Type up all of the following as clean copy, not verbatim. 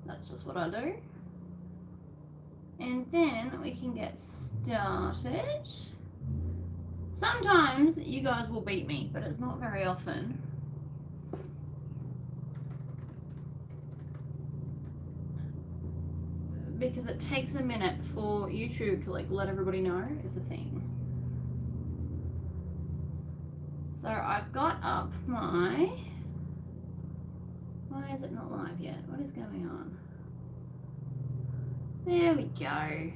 That's just what I do. And then we can get started. Sometimes you guys will beat me, but it's not very often. Because it takes a minute for YouTube to like let everybody know it's a thing. So I've got up my... Why is it not live yet? What is going on? There we go.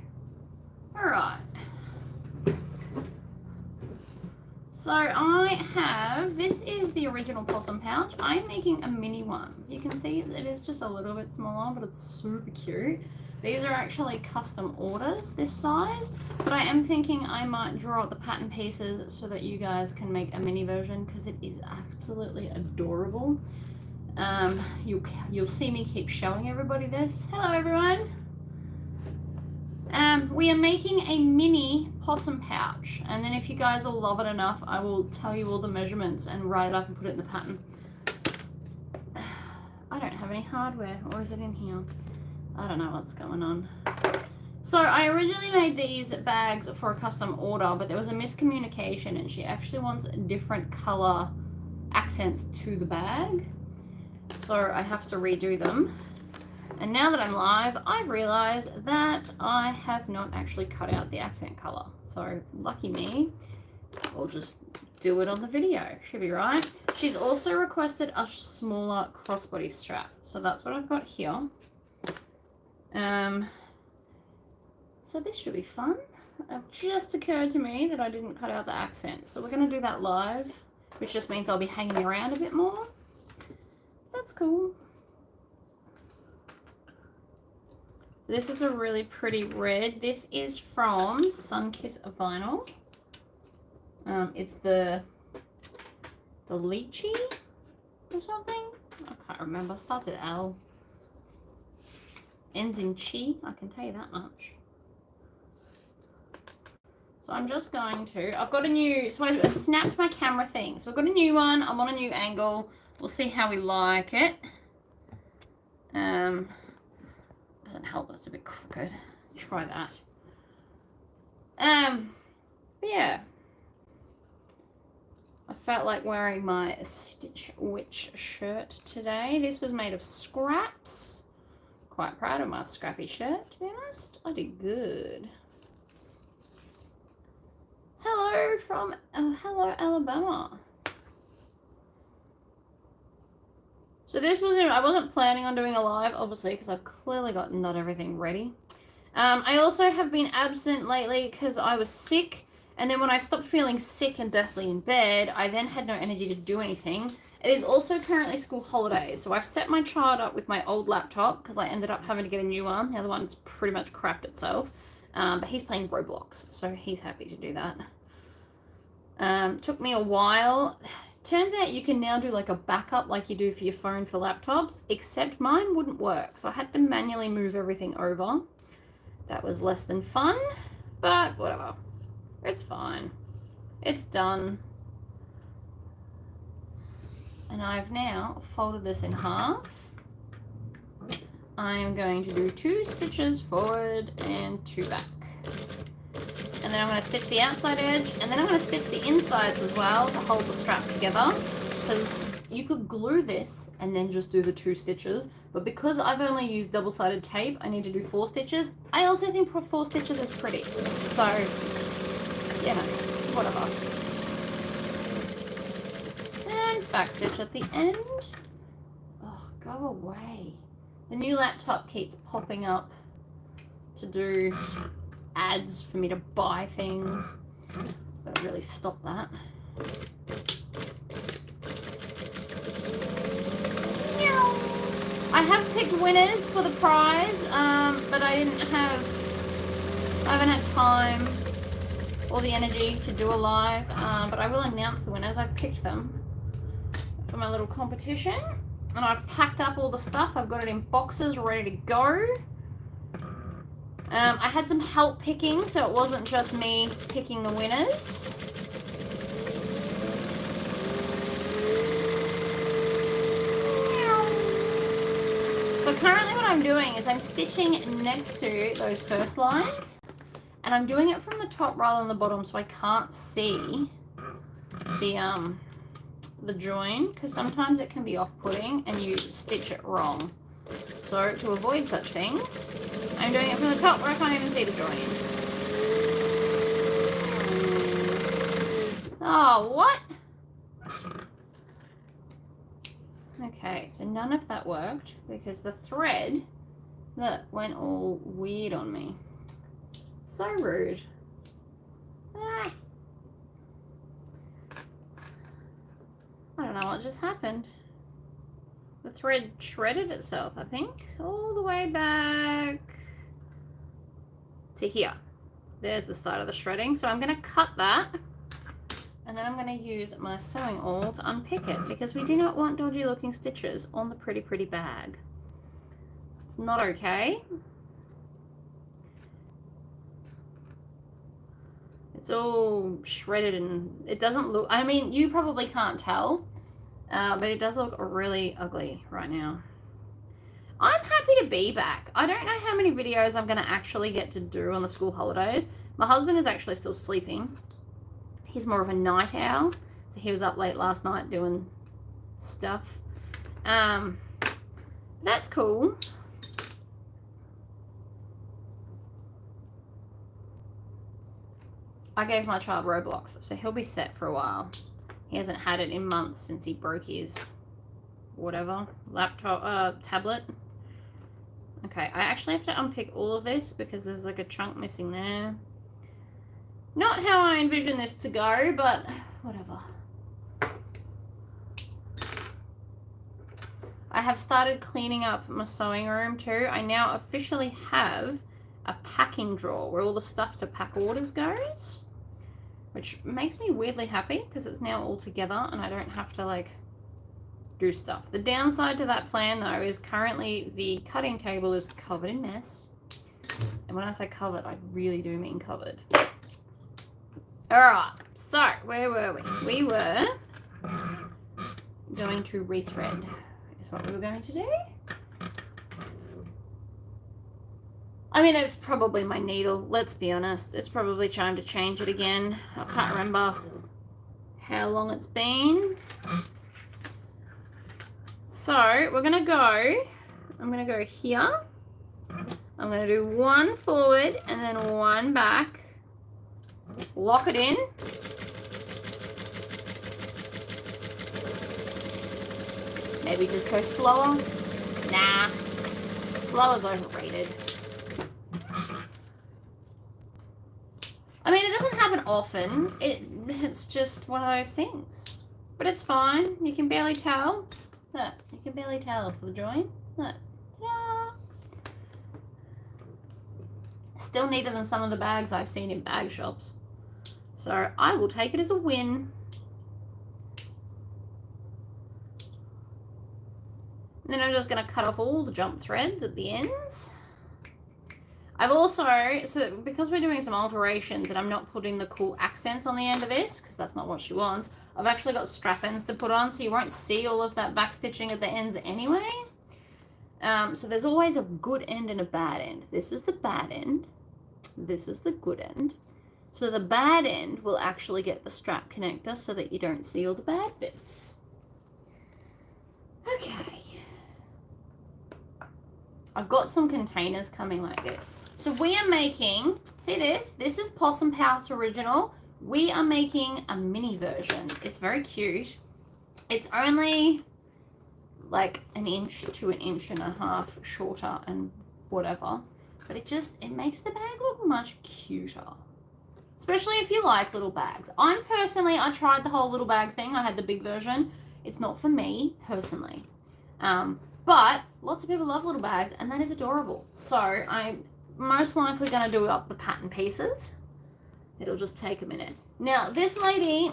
Alright. So I have, this is the original possum pouch. I'm making a mini one. You can see it is just a little bit smaller, but it's super cute. These are actually custom orders, this size, but I am thinking I might draw up the pattern pieces so that you guys can make a mini version because it is absolutely adorable. You'll see me keep showing everybody this. Hello everyone. We are making a mini possum pouch, and then if you guys will love it enough, I will tell you all the measurements and write it up and put it in the pattern. I don't have any hardware, or is it in here? I don't know what's going on. So I originally made these bags for a custom order, but there was a miscommunication and she actually wants different color accents to the bag. So I have to redo them. And now that I'm live, I've realized that I have not actually cut out the accent color. So lucky me, we'll just do it on the video. Should be right. She's also requested a smaller crossbody strap. So that's what I've got here. So this should be fun. It just occurred to me that I didn't cut out the accents. So we're going to do that live, which just means I'll be hanging around a bit more. That's cool. This is a really pretty red. This is from Sunkiss Vinyl. It's the lychee or something. I can't remember. It starts with L. Ends in chi. I can tell you that much. So I'm just going to. I've got a new. So I snapped my camera thing. So I've got a new one. I'm on a new angle. We'll see how we like it. Doesn't help that it's a bit crooked. Try that. But yeah. I felt like wearing my Stitch Witch shirt today. This was made of scraps. Quite proud of my scrappy shirt, to be honest. I did good. Hello from, hello Alabama. So this was, I wasn't planning on doing a live, obviously, because I've clearly got not everything ready. I also have been absent lately because I was sick. And then when I stopped feeling sick and deathly in bed, I then had no energy to do anything. It is also currently school holidays. So I've set my child up with my old laptop because I ended up having to get a new one. The other one's pretty much crapped itself. But he's playing Roblox, so he's happy to do that. Took me a while. Turns out you can now do like a backup like you do for your phone for laptops, except mine wouldn't work. So I had to manually move everything over. That was less than fun, but whatever. It's fine. It's done. And I've now folded this in half. I am going to do 2 stitches forward and 2 back. And then I'm going to stitch the outside edge, and then I'm going to stitch the insides as well to hold the strap together, because you could glue this and then just do the 2 stitches, but because I've only used double-sided tape, I need to do 4 stitches. I also think 4 stitches is pretty, so, you know, whatever. And back stitch at the end. Oh, go away. The new laptop keeps popping up to do ads for me to buy things. Better really stop that. I have picked winners for the prize, but I haven't had time or the energy to do a live, but I will announce the winners. I've picked them for my little competition, and I've packed up all the stuff. I've got it in boxes ready to go. I had some help picking, so it wasn't just me picking the winners. So So currently what I'm doing is I'm stitching next to those first lines, and I'm doing it from the top rather than the bottom, so I can't see the join, because sometimes it can be off-putting and you stitch it wrong. So to avoid such things, I'm doing it from the top where I can't even see the join. Oh, what? Okay, so none of that worked because the thread that went all weird on me. So rude. Ah. I don't know what just happened. The thread shredded itself, I think, all the way back to here. There's the start of the shredding. So I'm going to cut that, and then I'm going to use my sewing awl to unpick it, because we do not want dodgy looking stitches on the pretty, pretty bag. It's not okay. It's all shredded and it doesn't look, I mean, you probably can't tell, but it does look really ugly right now. I'm happy to be back. I don't know how many videos I'm going to actually get to do on the school holidays. My husband is actually still sleeping. He's more of a night owl, so he was up late last night doing stuff. That's cool. I gave my child Roblox, so he'll be set for a while. He hasn't had it in months since he broke his whatever laptop, tablet. Okay, I actually have to unpick all of this because there's like a chunk missing there. Not how I envision this to go, but whatever. I have started cleaning up my sewing room too. I now officially have a packing drawer where all the stuff to pack orders goes, which makes me weirdly happy because it's now all together and I don't have to like do stuff. The downside to that plan though is currently the cutting table is covered in mess. And when I say covered, I really do mean covered. Alright, so where were we? We were going to rethread is what we were going to do. I mean, it's probably my needle, let's be honest. It's probably time to change it again. I can't remember how long it's been. So, we're going to go, I'm going to go here. I'm going to do one forward and then one back. Lock it in. Maybe just go slower. Nah, slower's overrated. I mean, it doesn't happen often. It's just one of those things. But it's fine. You can barely tell. Look, you can barely tell for the join. Look. Ta-da! Still neater than some of the bags I've seen in bag shops. So I will take it as a win. And then I'm just going to cut off all the jump threads at the ends. I've also, so because we're doing some alterations and I'm not putting the cool accents on the end of this, because that's not what she wants, I've actually got strap ends to put on, so you won't see all of that back stitching at the ends anyway. So there's always a good end and a bad end. This is the bad end. This is the good end. So the bad end will actually get the strap connector so that you don't see all the bad bits. Okay. I've got some containers coming like this. So we are making, see this? This is Possum House Original. We are making a mini version. It's very cute. It's only like 1 inch to 1.5 inches shorter and whatever. But it makes the bag look much cuter. Especially if you like little bags. I tried the whole little bag thing. I had the big version. It's not for me, personally. But lots of people love little bags, and that is adorable. So I'm most likely going to do up the pattern pieces. It'll just take a minute. Now, this lady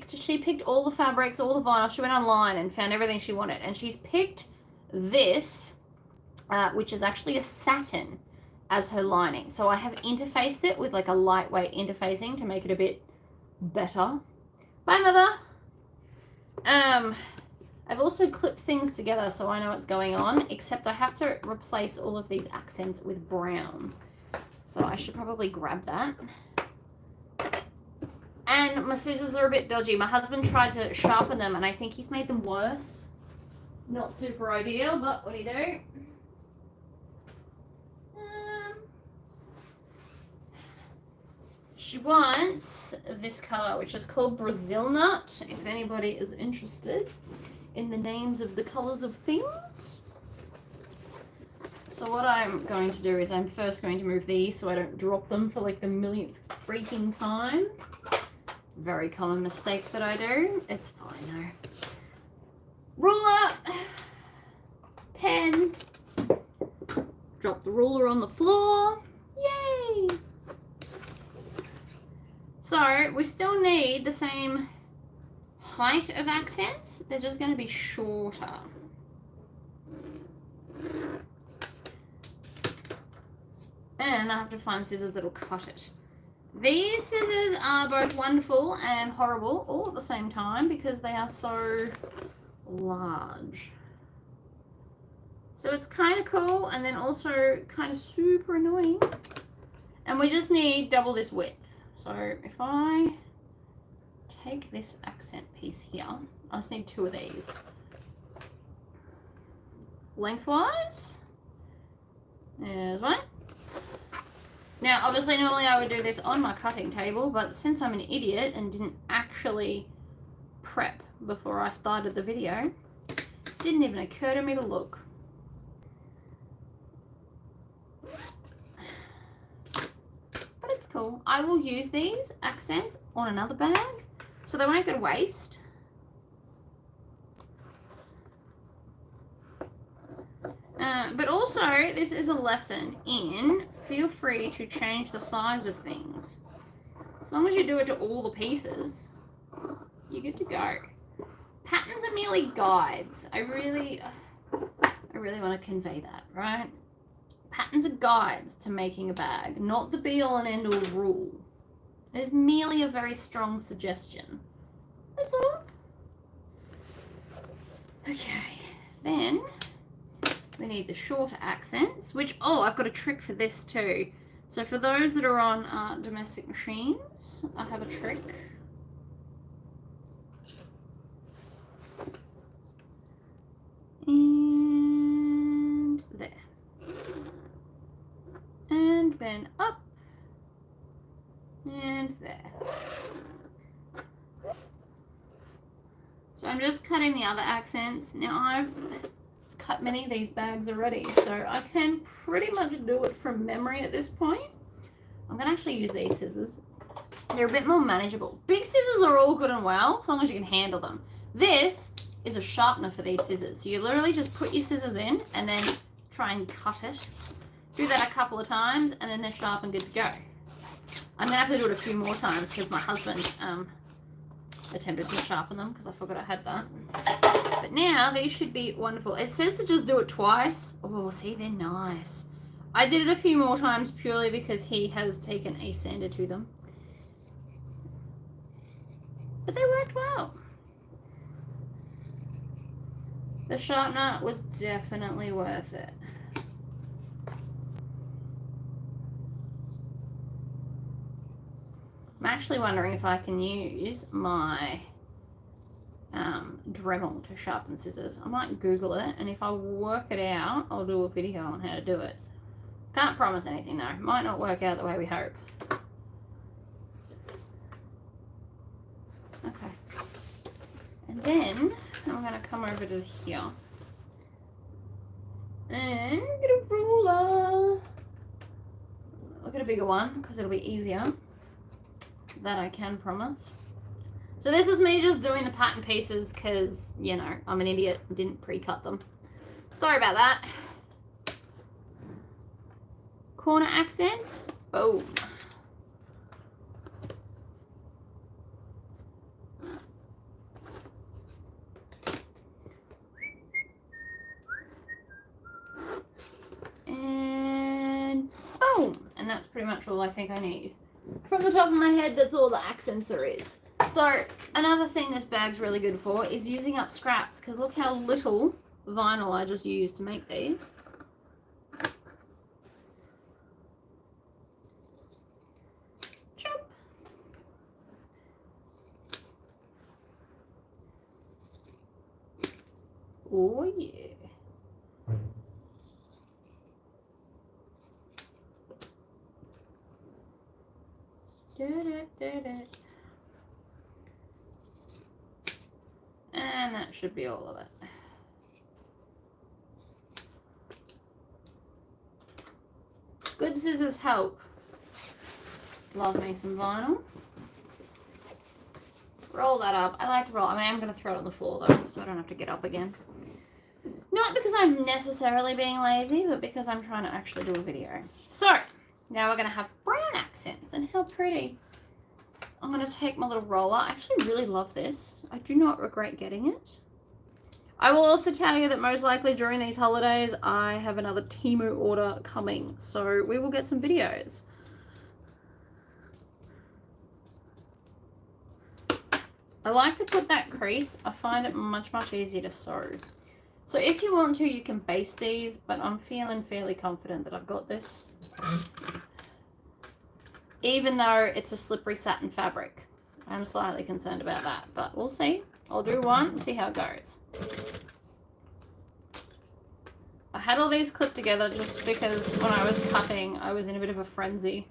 she picked all the fabrics, all the vinyl. She went online and found everything she wanted. And she's picked this, which is actually a satin, as her lining. So I have interfaced it with like a lightweight interfacing to make it a bit better. Bye, Mother. I've also clipped things together so I know what's going on, except I have to replace all of these accents with brown. So I should probably grab that. And my scissors are a bit dodgy. My husband tried to sharpen them and I think he's made them worse. Not super ideal, but what do you do? She wants this color, which is called Brazil Nut, if anybody is interested in the names of the colors of things. So what I'm going to do is I'm first going to move these so I don't drop them for like the millionth freaking time. Very common mistake that I do. It's fine though. Ruler, pen, drop the ruler on the floor. Yay! So we still need the same height of accents. They're just going to be shorter. And I have to find scissors that'll cut it. These scissors are both wonderful and horrible all at the same time because they are so large. So it's kind of cool and then also kind of super annoying. And we just need double this width. So if I take this accent piece here, I just need 2 of these. Lengthwise, there's one. Now, obviously, normally I would do this on my cutting table, but since I'm an idiot and didn't actually prep before I started the video, it didn't even occur to me to look. But it's cool. I will use these accents on another bag, so they won't go to waste. But also, this is a lesson in feel free to change the size of things. As long as you do it to all the pieces, you're good to go. Patterns are merely guides. I really want to convey that, right? Patterns are guides to making a bag, not the be-all and end-all rule. It is merely a very strong suggestion. That's all. Okay, then we need the shorter accents, which, oh, I've got a trick for this too. So for those that are on domestic machines, I have a trick. And there. And then up. And there. So I'm just cutting the other accents. Now I've cut many of these bags already, so I can pretty much do it from memory at this point. I'm gonna actually use these scissors. They're a bit more manageable. Big scissors are all good and well, as long as you can handle them. This is a sharpener for these scissors. So you literally just put your scissors in and then try and cut it. Do that a couple of times and then they're sharp and good to go. I'm gonna have to do it a few more times because my husband attempted to sharpen them because I forgot I had that. But now these should be wonderful. It says to just do it twice. Oh, see, they're nice. I did it a few more times purely because he has taken a sander to them. But they worked well. The sharpener was definitely worth it. I'm actually wondering if I can use my Dremel to sharpen scissors. I might Google it, and if I work it out, I'll do a video on how to do it. Can't promise anything though. Might not work out the way we hope. Okay. And then I'm going to come over to here and get a ruler. I'll get a bigger one because it'll be easier. That I can promise. So this is me just doing the pattern pieces because, you know, I'm an idiot and didn't pre-cut them. Sorry about that. Corner accents. Boom. And boom. And that's pretty much all I think I need. From the top of my head, that's all the accents there is. So another thing this bag's really good for is using up scraps, because look how little vinyl I just used to make these. Chop. Oh yeah. And that should be all of it. Good scissors help. Love me some vinyl. Roll that up. I like to roll. I mean, I'm going to throw it on the floor though, so I don't have to get up again. Not because I'm necessarily being lazy, but because I'm trying to actually do a video. So, now we're going to have brown accents, and how pretty. I'm going to take my little roller. I actually really love this. I do not regret getting it. I will also tell you that most likely during these holidays, I have another Temu order coming. So we will get some videos. I like to put that crease. I find it much, much easier to sew. So if you want to, you can baste these, but I'm feeling fairly confident that I've got this. Even though it's a slippery satin fabric. I'm slightly concerned about that, but we'll see. I'll do one, see how it goes. I had all these clipped together just because when I was cutting, I was in a bit of a frenzy.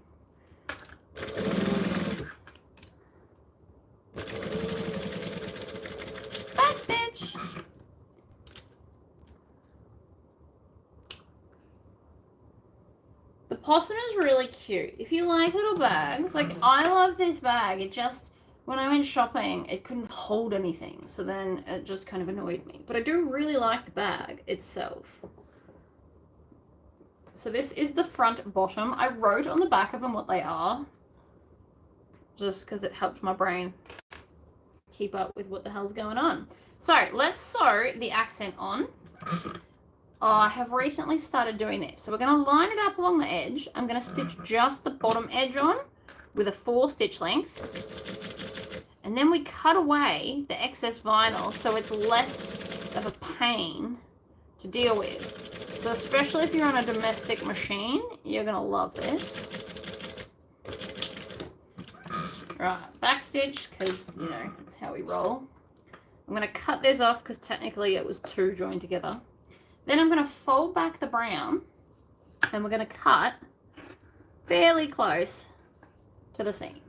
Backstitch! The possum is really cute. If you like little bags, like I love this bag. It just, when I went shopping, it couldn't hold anything. So then it just kind of annoyed me. But I do really like the bag itself. So this is the front bottom. I wrote on the back of them what they are. Just because it helped my brain keep up with what the hell's going on. So let's sew the accent on. I have recently started doing this. So we're going to line it up along the edge. I'm going to stitch just the bottom edge on with a 4 stitch length. And then we cut away the excess vinyl so it's less of a pain to deal with. So especially if you're on a domestic machine, you're going to love this. Right, back stitch, because, you know, that's how we roll. I'm going to cut this off because technically it was 2 joined together. Then I'm going to fold back the brown and we're going to cut fairly close to the seam.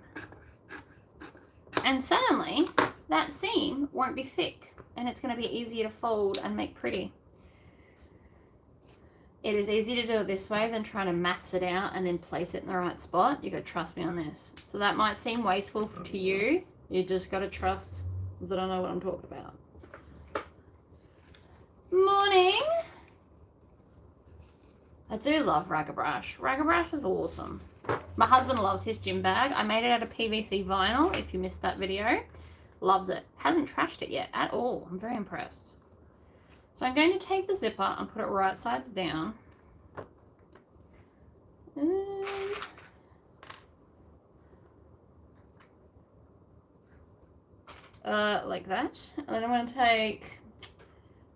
And suddenly that seam won't be thick and it's going to be easier to fold and make pretty. It is easier to do it this way than trying to maths it out and then place it in the right spot. You got to trust me on this. So that might seem wasteful to you. You just got to trust that I know what I'm talking about. Morning. I do love Ragga Brush. Ragga Brush is awesome. My husband loves his gym bag. I made it out of PVC vinyl, if you missed that video. Loves it. Hasn't trashed it yet at all. I'm very impressed. So I'm going to take the zipper and put it right sides down. Like that. And then I'm going to take...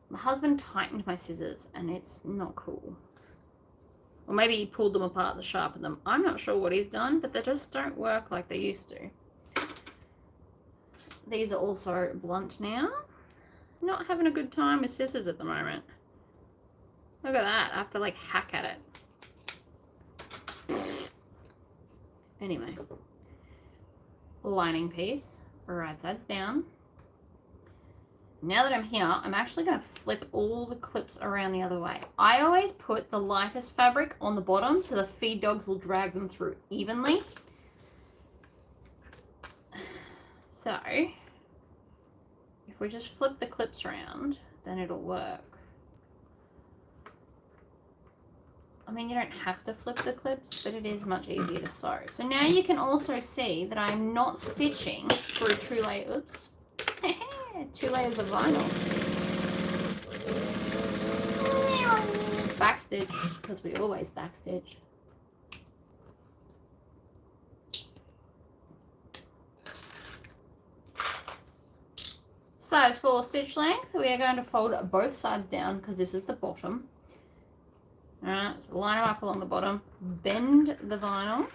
My husband tightened my scissors and it's not cool. Or maybe he pulled them apart to sharpen them. I'm not sure what he's done, but they just don't work like they used to. These are also blunt now. Not having a good time with scissors at the moment. Look at that. I have to like hack at it. Anyway. Lining piece. Right sides down. Now that I'm here, I'm actually going to flip all the clips around the other way. I always put the lightest fabric on the bottom so the feed dogs will drag them through evenly. So, if we just flip the clips around, then it'll work. I mean, you don't have to flip the clips, but it is much easier to sew. So now you can also see that I'm not stitching through 2 layers. Oops. 2 layers of vinyl. Backstitch, because we always backstitch. size 4 stitch length, we are going to fold both sides down because this is the bottom. Alright, so line them up along the bottom, bend the vinyl.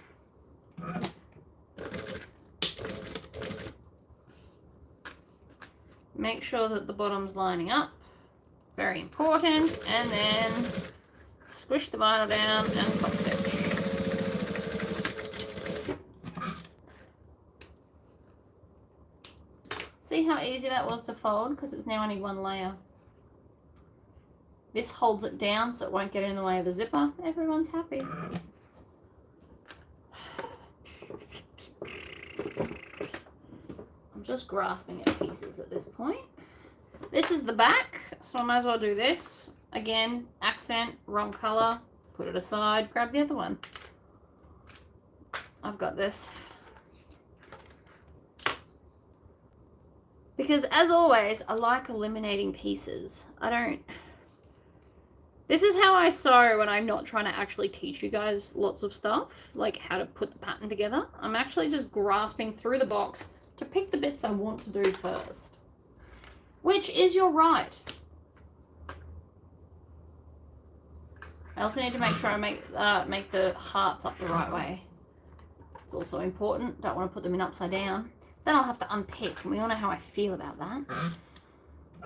Make sure that the bottom's lining up, very important, and then squish the vinyl down and top stitch. See how easy that was to fold because it's now only one layer. This holds it down so it won't get in the way of the zipper. Everyone's happy. I'm just grasping at pieces at this point. This is the back, so I might as well do this. Again, accent, wrong color, put it aside, grab the other one. I've got this. Because as always, I like eliminating pieces. This is how I sew when I'm not trying to actually teach you guys lots of stuff, like how to put the pattern together. I'm actually just grasping through the box to pick the bits I want to do first. Which is your right. I also need to make sure I make the hearts up the right way. It's also important. Don't want to put them in upside down. Then I'll have to unpick, and we all know how I feel about that.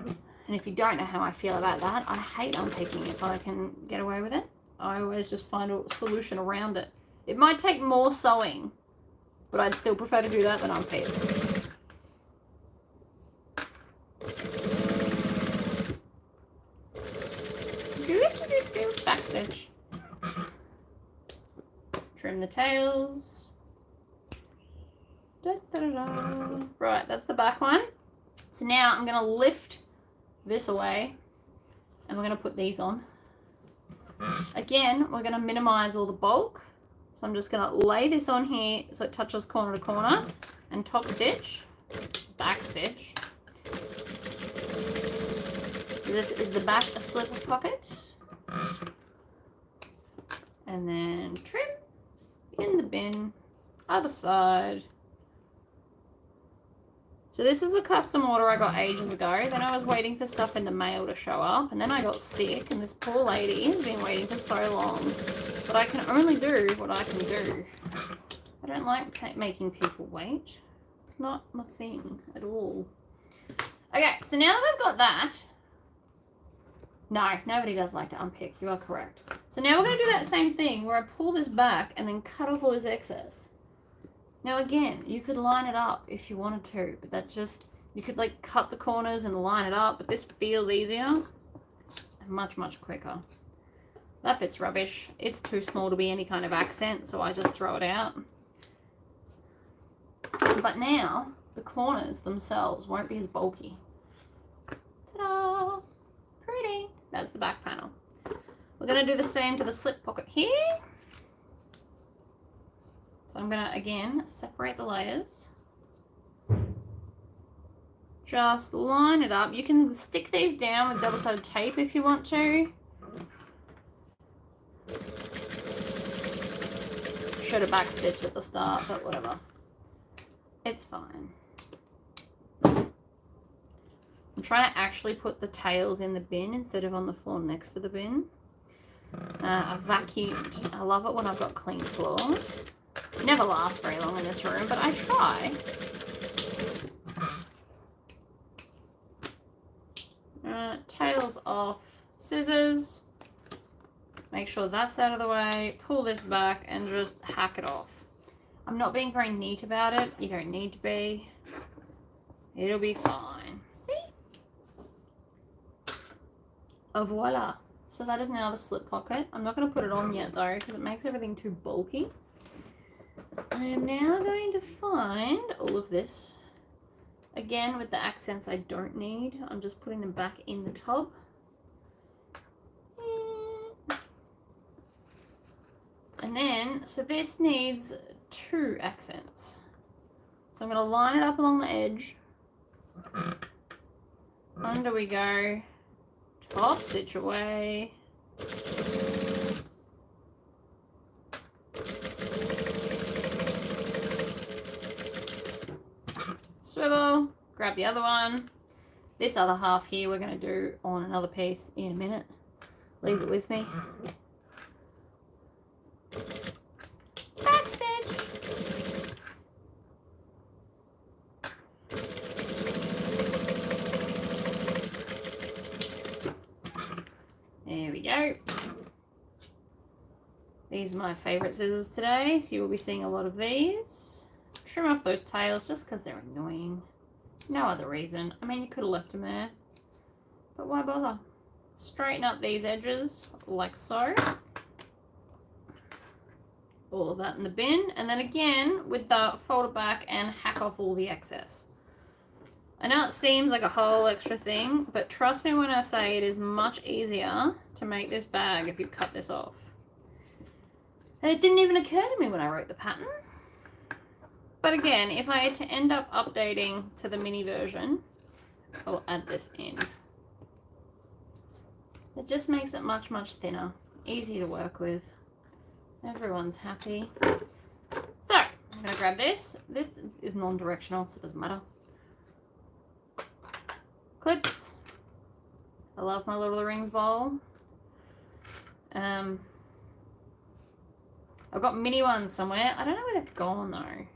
And if you don't know how I feel about that, I hate unpicking if I can get away with it. I always just find a solution around it. It might take more sewing, but I'd still prefer to do that than unpick. Back stitch. Trim the tails. Da, da, da, da. Right, that's the back one. So now I'm going to lift this away and we're going to put these on. Again, we're going to minimize all the bulk. So I'm just going to lay this on here so it touches corner to corner and top stitch, back stitch. This is the back slip pocket. And then trim in the bin, other side. So this is a custom order I got ages ago. Then I was waiting for stuff in the mail to show up, and then I got sick, and this poor lady has been waiting for so long. But I can only do what I can do. I don't like making people wait. It's not my thing at all. Okay, so now that we've got that, no, nobody does like to unpick. You are correct. So now we're going to do that same thing where I pull this back and then cut off all this excess. Now again, you could line it up if you wanted to, but that just, you could like cut the corners and line it up, but this feels easier and much, much quicker. That bit's rubbish. It's too small to be any kind of accent, so I just throw it out. But now, the corners themselves won't be as bulky. Ta-da! Pretty. That's the back panel. We're going to do the same to the slip pocket here. So I'm going to, again, separate the layers. Just line it up. You can stick these down with double-sided tape if you want to. Should have back stitched at the start, but whatever. It's fine. I'm trying to actually put the tails in the bin instead of on the floor next to the bin. I vacuumed. I love it when I've got clean floor. Never lasts very long in this room, but I try. Tails off. Scissors. Make sure that's out of the way. Pull this back and just hack it off. I'm not being very neat about it. You don't need to be. It'll be fine. See? Oh, voila. So that is now the slip pocket. I'm not going to put it on yet though because it makes everything too bulky. I am now going to find all of this. Again, with the accents I don't need. I'm just putting them back in the tub. And then, so this needs 2 accents. So I'm going to line it up along the edge. Under we go. Top stitch away. Swivel. Grab the other one. This other half here we're going to do on another piece in a minute. Leave it with me. Backstitch. There we go. These are my favourite scissors today, so you will be seeing a lot of these. Trim off those tails just because they're annoying. No other reason. I mean, you could have left them there, but why bother? Straighten up these edges like so. All of that in the bin, and then again with the fold it back and hack off all the excess. I know it seems like a whole extra thing, but trust me when I say it is much easier to make this bag if you cut this off. And it didn't even occur to me when I wrote the pattern. But again, if I had to end up updating to the mini version, I'll add this in. It just makes it much, much thinner. Easy to work with. Everyone's happy. So, I'm going to grab this. This is non-directional, so it doesn't matter. Clips. I love my Lord of the Rings bowl. I've got mini ones somewhere. I don't know where they've gone though.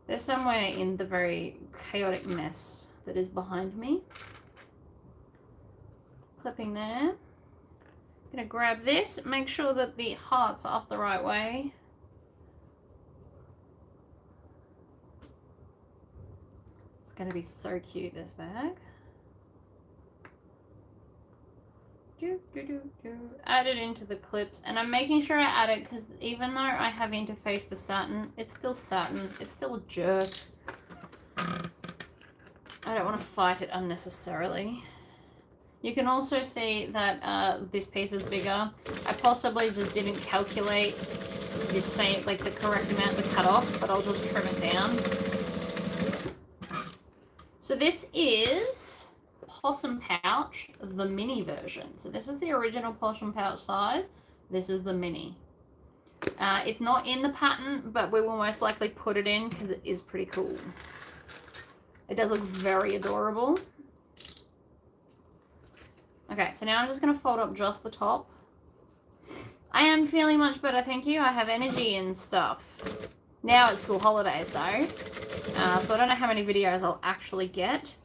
They're somewhere in the very chaotic mess that is behind me. Clipping there. I'm gonna grab this, make sure that the hearts are up the right way. It's gonna be so cute, this bag. Add it into the clips, and I'm making sure I add it because even though I have interfaced the satin, it's still satin. It's still a jerk. I don't want to fight it unnecessarily. You can also see that this piece is bigger. I possibly just didn't calculate this same, like the correct amount to cut off, but I'll just trim it down. So this is Possum Pouch, the mini version. So this is the original Possum Pouch size. This is the mini. It's not in the pattern, but we will most likely put it in because it is pretty cool. It does look very adorable. Okay, so now I'm just going to fold up just the top. I am feeling much better, thank you. I have energy and stuff. Now it's school holidays though, so I don't know how many videos I'll actually get.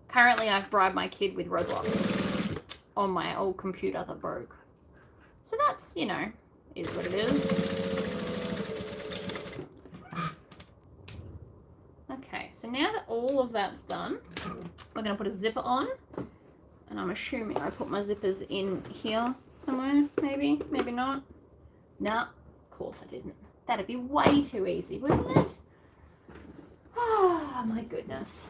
Currently, I've bribed my kid with Roblox on my old computer that broke. So that's, you know, is what it is. Okay, so now that all of that's done, we're going to put a zipper on. And I'm assuming I put my zippers in here somewhere, maybe, maybe not. Nah, of course I didn't. That'd be way too easy, wouldn't it? Oh, my goodness.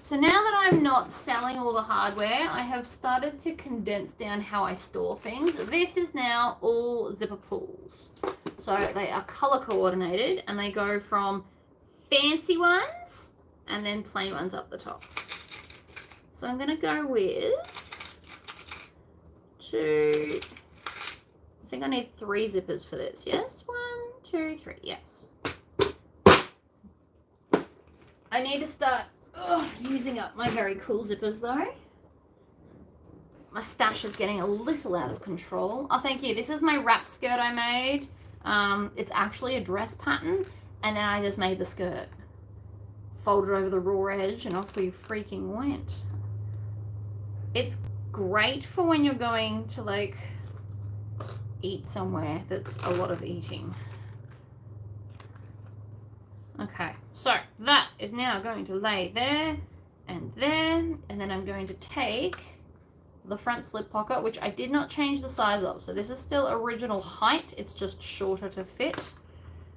So now that I'm not selling all the hardware, I have started to condense down how I store things. This is now all zipper pulls. So they are color coordinated and they go from fancy ones and then plain ones up the top. So I'm going to go with two, I think I need 3 zippers for this, yes? 1, 2, 3, yes. I need to start using up my very cool zippers though. My stash is getting a little out of control. Oh, thank you. This is my wrap skirt I made. It's actually a dress pattern, and then I just made the skirt. Folded over the raw edge, and off we freaking went. It's great for when you're going to like eat somewhere that's a lot of eating. Okay, so that is now going to lay there, and then I'm going to take the front slip pocket, which I did not change the size of. So this is still original height, it's just shorter to fit.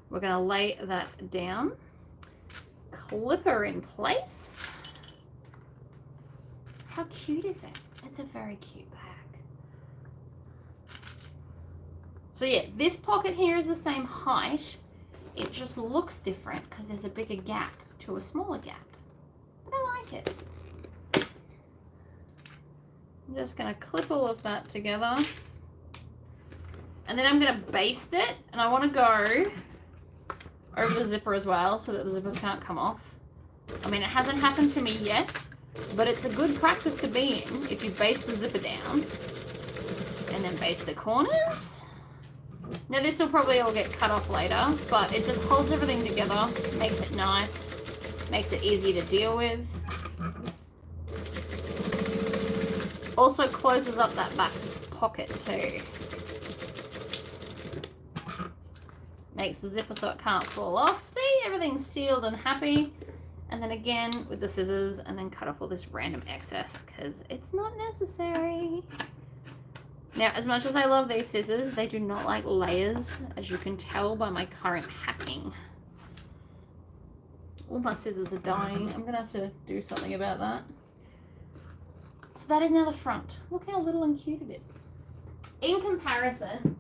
We're going to lay that down. Clipper in place. How cute is it? It's a very cute bag. So yeah, this pocket here is the same height. It just looks different because there's a bigger gap to a smaller gap. But I like it. I'm just going to clip all of that together. And then I'm going to baste it. And I want to go over the zipper as well so that the zippers can't come off. I mean, it hasn't happened to me yet, but it's a good practice to be in if you base the zipper down and then base the corners. Now this will probably all get cut off later, but it just holds everything together, makes it nice, makes it easy to deal with. Also closes up that back pocket too. Makes the zipper so it can't fall off. See, everything's sealed and happy. And then again with the scissors and then cut off all this random excess because it's not necessary. Now, as much as I love these scissors, they do not like layers, as you can tell by my current hacking. All my scissors are dying. I'm going to have to do something about that. So that is now the front. Look how little and cute it is. In comparison,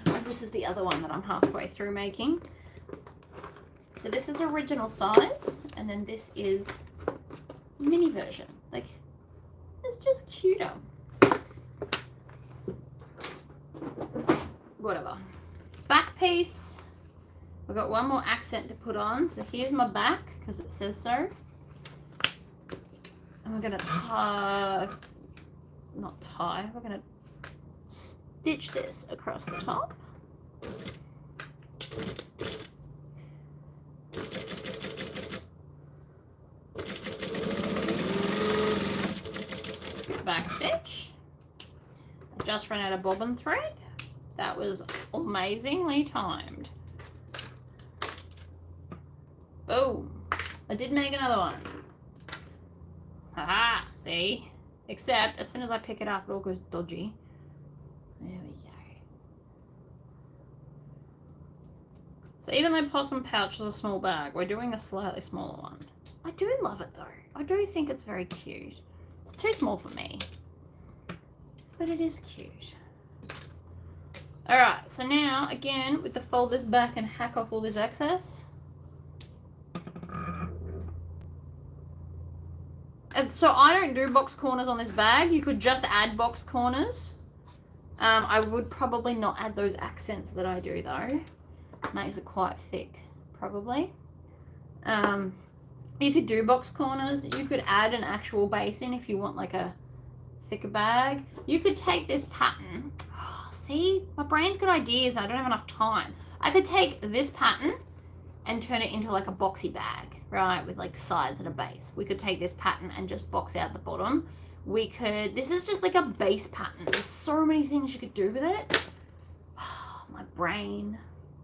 as this is the other one that I'm halfway through making. So this is original size, and then this is mini version. Like, it's just cuter. Whatever. Back piece. We've got one more accent to put on. So here's my back, because it says so. And we're going to we're going to stitch this across the top. Back stitch. I just ran out of bobbin thread. That was amazingly timed. Boom. I did make another one. Haha, see? Except as soon as I pick it up, it all goes dodgy. There we go. So even though Possum Pouch is a small bag, we're doing a slightly smaller one. I do love it though. I do think it's very cute. It's too small for me, but it is cute. Alright, so now, again, with the fold this back and hack off all this excess. And so I don't do box corners on this bag. You could just add box corners. I would probably not add those accents that I do though. Makes it quite thick, probably. You could do box corners. You could add an actual base in if you want like a thicker bag. You could take this pattern. Oh, see, my brain's got ideas and I don't have enough time. I could take this pattern and turn it into like a boxy bag, right? With like sides and a base. We could take this pattern and just box out the bottom. We could, this is just like a base pattern. There's so many things you could do with it. Oh, my brain.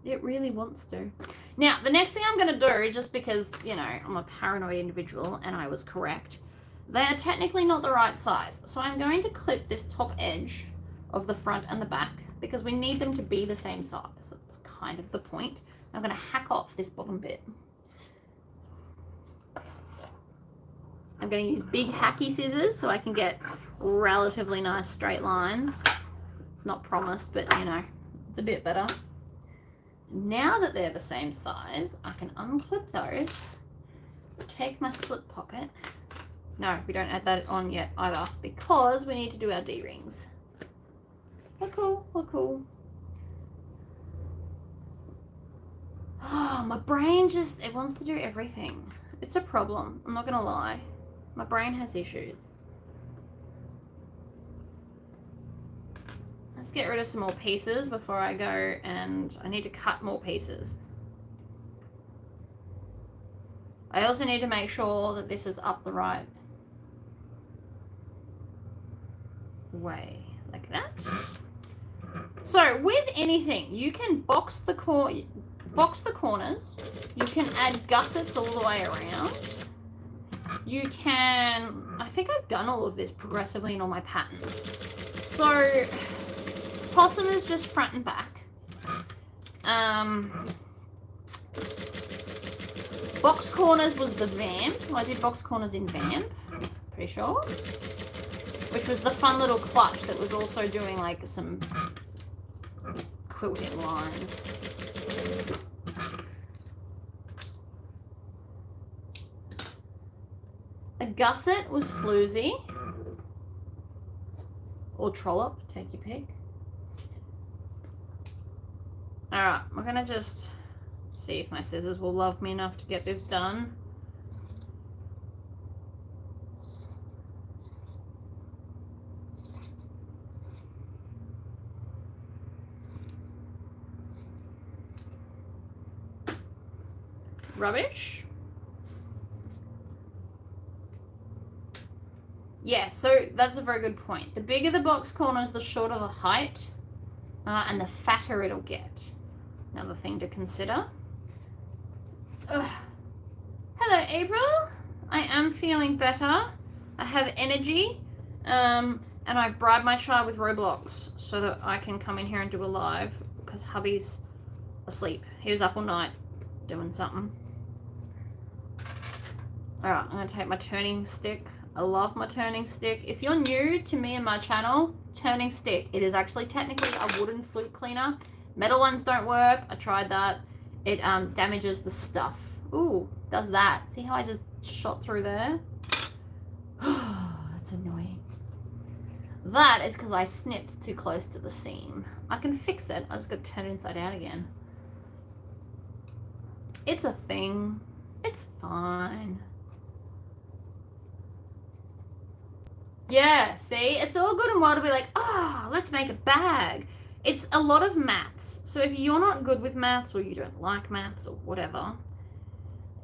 It really wants to. Now, the next thing I'm going to do, just because, you know, I'm a paranoid individual and I was correct, they are technically not the right size. So I'm going to clip this top edge of the front and the back because we need them to be the same size. That's kind of the point. I'm going to hack off this bottom bit. I'm going to use big hacky scissors so I can get relatively nice straight lines. It's not promised, but, you know, it's a bit better. Now that they're the same size, I can unclip those, take my slip pocket. No, we don't add that on yet either because we need to do our D-rings. We're cool, we're cool. Oh, my brain just, it wants to do everything. It's a problem, I'm not gonna lie. My brain has issues. Let's get rid of some more pieces before I go, and I need to cut more pieces. I also need to make sure that this is up the right way, like that. So with anything, you can box the corners, you can add gussets all the way around. You can, I think I've done all of this progressively in all my patterns. So Possum is just front and back. Box corners was the Vamp. I did box corners in Vamp, pretty sure. Which was the fun little clutch that was also doing like some quilting lines. A gusset was Floozy. Or Trollop, take your pick. Alright, we're gonna just see if my scissors will love me enough to get this done. rubbish. Yeah, so that's a very good point. The bigger the box corners, the shorter the height, and the fatter it'll get. Another thing to consider. Ugh. Hello, April. I am feeling better. I have energy, and I've bribed my child with Roblox so that I can come in here and do a live because hubby's asleep. He was up all night doing something. Alright, I'm going to take my turning stick. I love my turning stick. If you're new to me and my channel, turning stick. It is actually technically a wooden flute cleaner. Metal ones don't work. I tried that. It damages the stuff. Ooh, does that. See how I just shot through there? That's annoying. That is because I snipped too close to the seam. I can fix it. I just got to turn it inside out again. It's a thing. It's fine. Yeah, see? It's all good and well to be like, let's make a bag. It's a lot of maths. So if you're not good with maths or you don't like maths or whatever,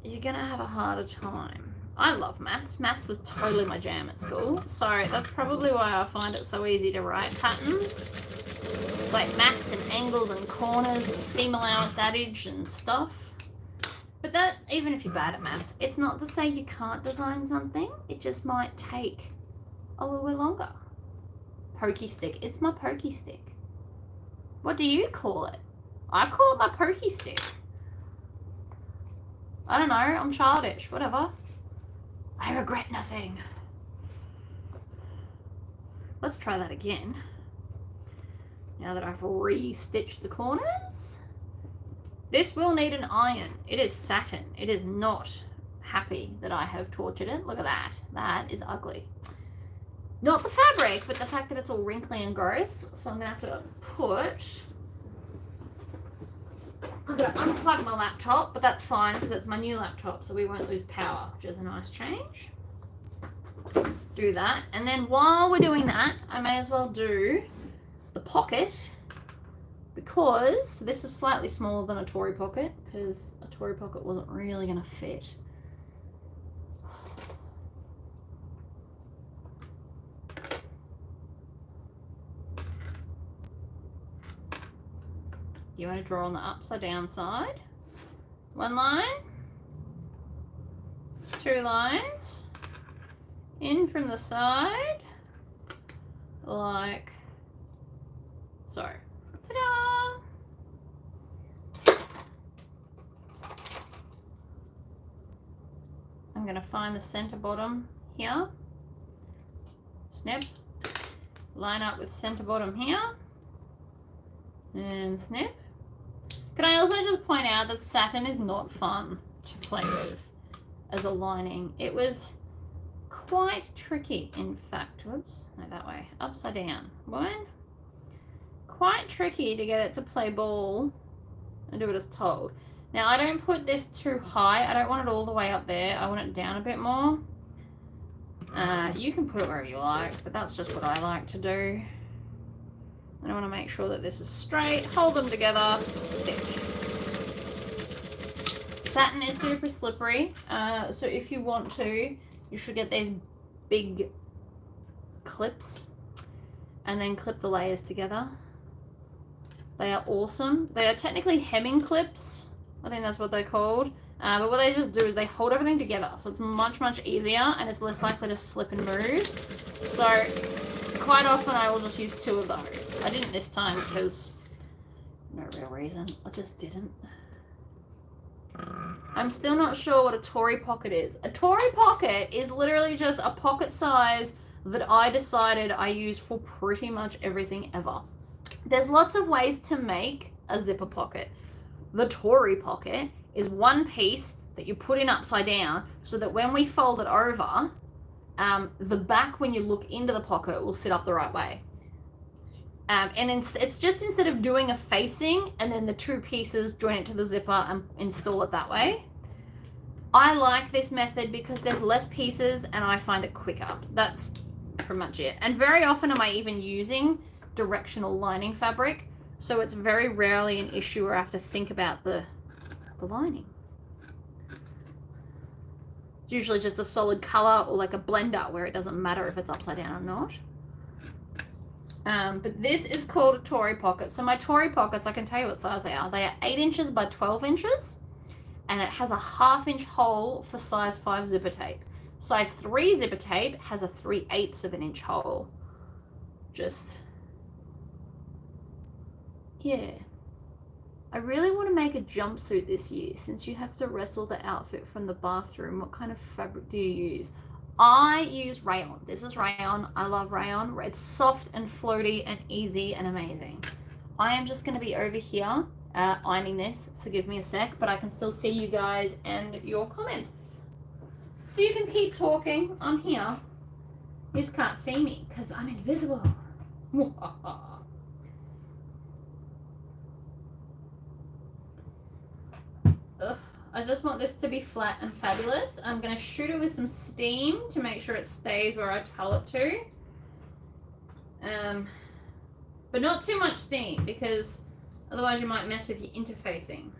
you're going to have a harder time. I love maths. Maths was totally my jam at school. So that's probably why I find it so easy to write patterns. Like maths and angles and corners and seam allowance adage and stuff. But that, even if you're bad at maths, it's not to say you can't design something. It just might take a little bit longer. Pokey stick. It's my pokey stick. What do you call it? I call it my pokey stick. I don't know. I'm childish. Whatever. I regret nothing. Let's try that again. Now that I've re-stitched the corners. This will need an iron. It is satin. It is not happy that I have tortured it. Look at that. That is ugly. Not the fabric, but the fact that it's all wrinkly and gross. So I'm going to have to put... I'm going to unplug my laptop, but that's fine because it's my new laptop, so we won't lose power, which is a nice change. Do that. And then while we're doing that, I may as well do the pocket because this is slightly smaller than a Tory pocket because a Tory pocket wasn't really going to fit. You want to draw on the upside down side. 1 line, 2 lines, in from the side, like so. Ta-da! I'm going to find the center bottom here. Snip. Line up with center bottom here. And snip. Can I also just point out that satin is not fun to play with as a lining. It was quite tricky, in fact. Whoops, no, that way. Upside down. One. Quite tricky to get it to play ball and do it as told. Now, I don't put this too high. I don't want it all the way up there. I want it down a bit more. You can put it wherever you like, but that's just what I like to do. And I want to make sure that this is straight. Hold them together. Stitch. Satin is super slippery. So if you want to, you should get these big clips and then clip the layers together. They are awesome. They are technically hemming clips. I think that's what they're called. But what they just do is they hold everything together. So it's much, much easier and it's less likely to slip and move. So quite often I will just use 2 of those. I didn't this time because no real reason. I just didn't. I'm still not sure what a Tory pocket is. A Tory pocket is literally just a pocket size that I decided I use for pretty much everything ever. There's lots of ways to make a zipper pocket. The Tory pocket is one piece that you put in upside down so that when we fold it over, the back, when you look into the pocket, will sit up the right way. And it's just instead of doing a facing and then the 2 pieces, join it to the zipper and install it that way. I like this method because there's less pieces and I find it quicker. That's pretty much it. And very often am I even using directional lining fabric, so it's very rarely an issue where I have to think about the lining. It's usually just a solid color or like a blender where it doesn't matter if it's upside down or not. But this is called a Tory pocket. So my Tory pockets, I can tell you what size they are. They are 8 inches by 12 inches. And it has a 1/2 inch hole for size 5 zipper tape. Size 3 zipper tape has a 3/8 of an inch hole. Just, yeah. I really want to make a jumpsuit this year since you have to wrestle the outfit from the bathroom. What kind of fabric do you use? I use rayon. This is rayon. I love rayon. It's soft and floaty and easy and amazing. I am just going to be over here ironing this, so give me a sec, but I can still see you guys and your comments. So you can keep talking. I'm here. You just can't see me because I'm invisible. Ugh, I just want this to be flat and fabulous. I'm going to shoot it with some steam to make sure it stays where I tell it to. But not too much steam because otherwise you might mess with your interfacing.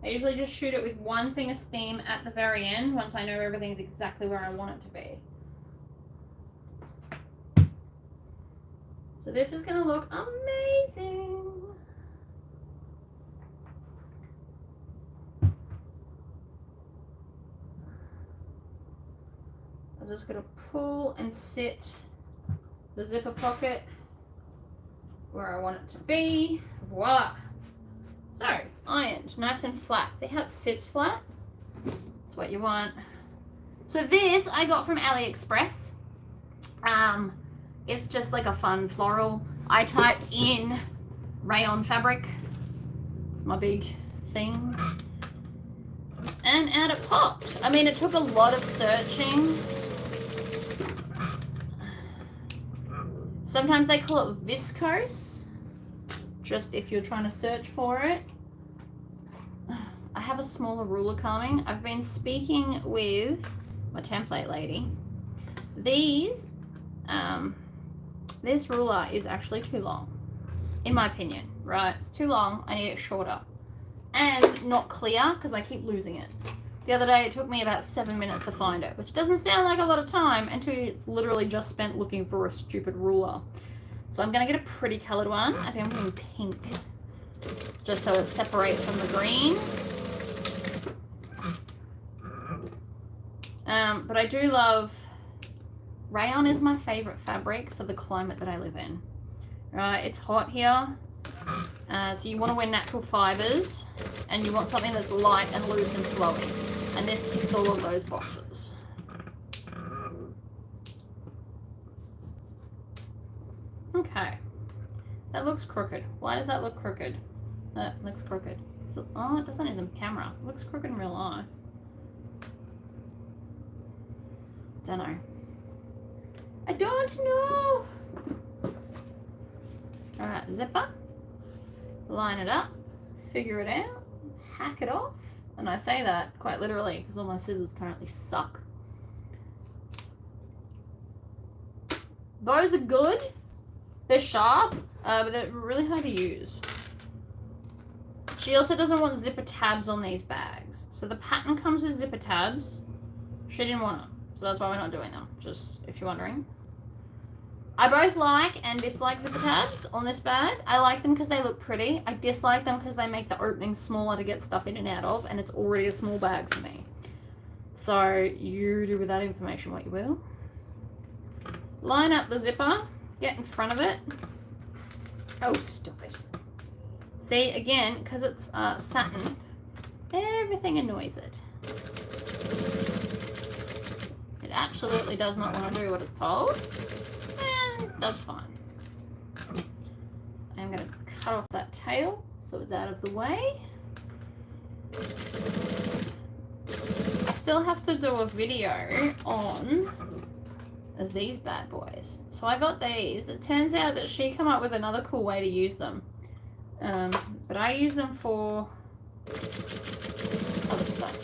I usually just shoot it with one thing of steam at the very end once I know everything's exactly where I want it to be. So this is going to look amazing. I'm just going to pull and sit the zipper pocket where I want it to be. Voila! So, ironed, nice and flat. See how it sits flat? That's what you want. So this I got from AliExpress. It's just like a fun floral. I typed in rayon fabric. It's my big thing. And out it popped. I mean, it took a lot of searching. Sometimes they call it viscose, just if you're trying to search for it. I have a smaller ruler coming. I've been speaking with my template lady. This ruler is actually too long, in my opinion, right? It's too long. I need it shorter and not clear because I keep losing it. The other day, it took me about 7 minutes to find it, which doesn't sound like a lot of time until it's literally just spent looking for a stupid ruler. So I'm going to get a pretty colored one. I think I'm going pink, just so it separates from the green. But I do love, rayon is my favorite fabric for the climate that I live in. Right, it's hot here. So you want to wear natural fibers and you want something that's light and loose and flowy, and this ticks all of those boxes. Okay, that looks crooked. Why does that look crooked? That looks crooked. Oh, it doesn't in the camera. It looks crooked in real life. Don't know. I don't know. Alright, zipper. Line it up. Figure it out. Hack it off. And I say that quite literally because all my scissors currently suck. Those are good. They're sharp, but they're really hard to use. She also doesn't want zipper tabs on these bags. So the pattern comes with zipper tabs. She didn't want them. So that's why we're not doing them, just if you're wondering. I both like and dislike zipper tabs on this bag. I like them because they look pretty. I dislike them because they make the opening smaller to get stuff in and out of, and it's already a small bag for me. So you do with that information what you will. Line up the zipper. Get in front of it. Oh, stop it. See, again, because it's satin, everything annoys it. It absolutely does not want to do what it's told. And that's fine. I'm going to cut off that tail so it's out of the way. I still have to do a video on these bad boys. So I got these. It turns out that she came up with another cool way to use them. But I use them for other stuff.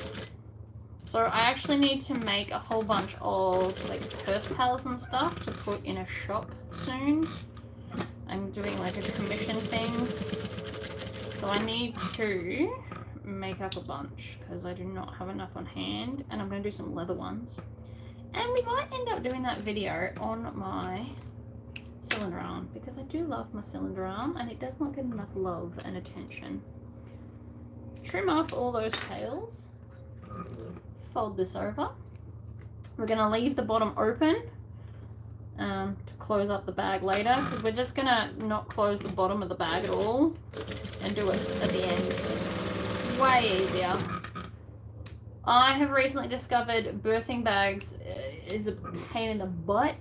So I actually need to make a whole bunch of like purse pals and stuff to put in a shop soon. I'm doing like a commission thing. So I need to make up a bunch because I do not have enough on hand, and I'm going to do some leather ones. And we might end up doing that video on my cylinder arm because I do love my cylinder arm and it does not get enough love and attention. Trim off all those tails. Fold this over. We're going to leave the bottom open to close up the bag later because we're just going to not close the bottom of the bag at all and do it at the end. Way easier. I have recently discovered birthing bags is a pain in the butt,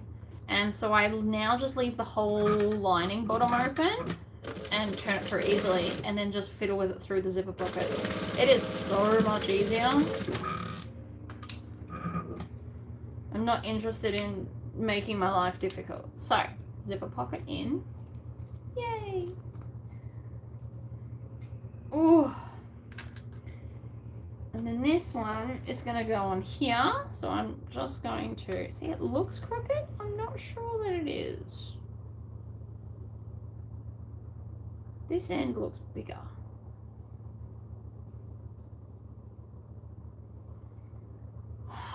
and so I now just leave the whole lining bottom open and turn it through easily and then just fiddle with it through the zipper pocket. It is so much easier. I'm not interested in making my life difficult. So, zipper pocket in. Yay! Ooh. And then this one is going to go on here. So I'm just going to... See, it looks crooked. I'm not sure that it is. This end looks bigger.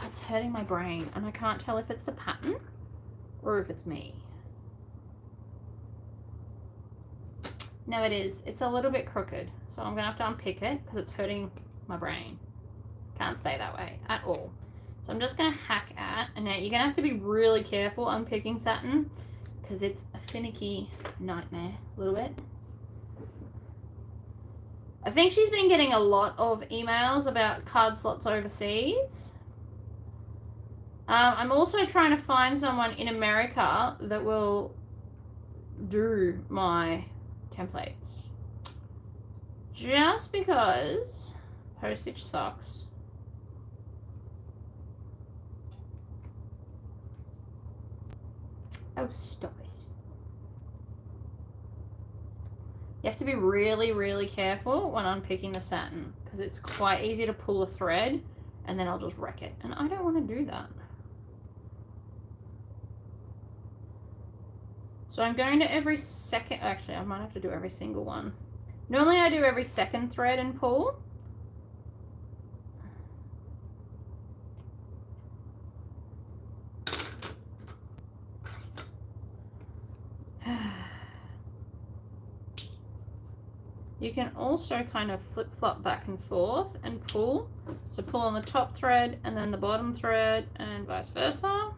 It's hurting my brain. And I can't tell if it's the pattern or if it's me. No, it is. It's a little bit crooked. So I'm going to have to unpick it because it's hurting my brain. Can't stay that way at all. So I'm just going to hack at, and now you're going to have to be really careful unpicking satin because it's a finicky nightmare a little bit. I think she's been getting a lot of emails about card slots overseas. I'm also trying to find someone in America that will do my templates. Just because postage sucks. Oh, stop it. You have to be really, really careful when unpicking the satin because it's quite easy to pull a thread and then I'll just wreck it. And I don't want to do that. So I'm going to every second, actually I might have to do every single one. Normally I do every second thread and pull. You can also kind of flip-flop back and forth and pull. So pull on the top thread and then the bottom thread and vice versa.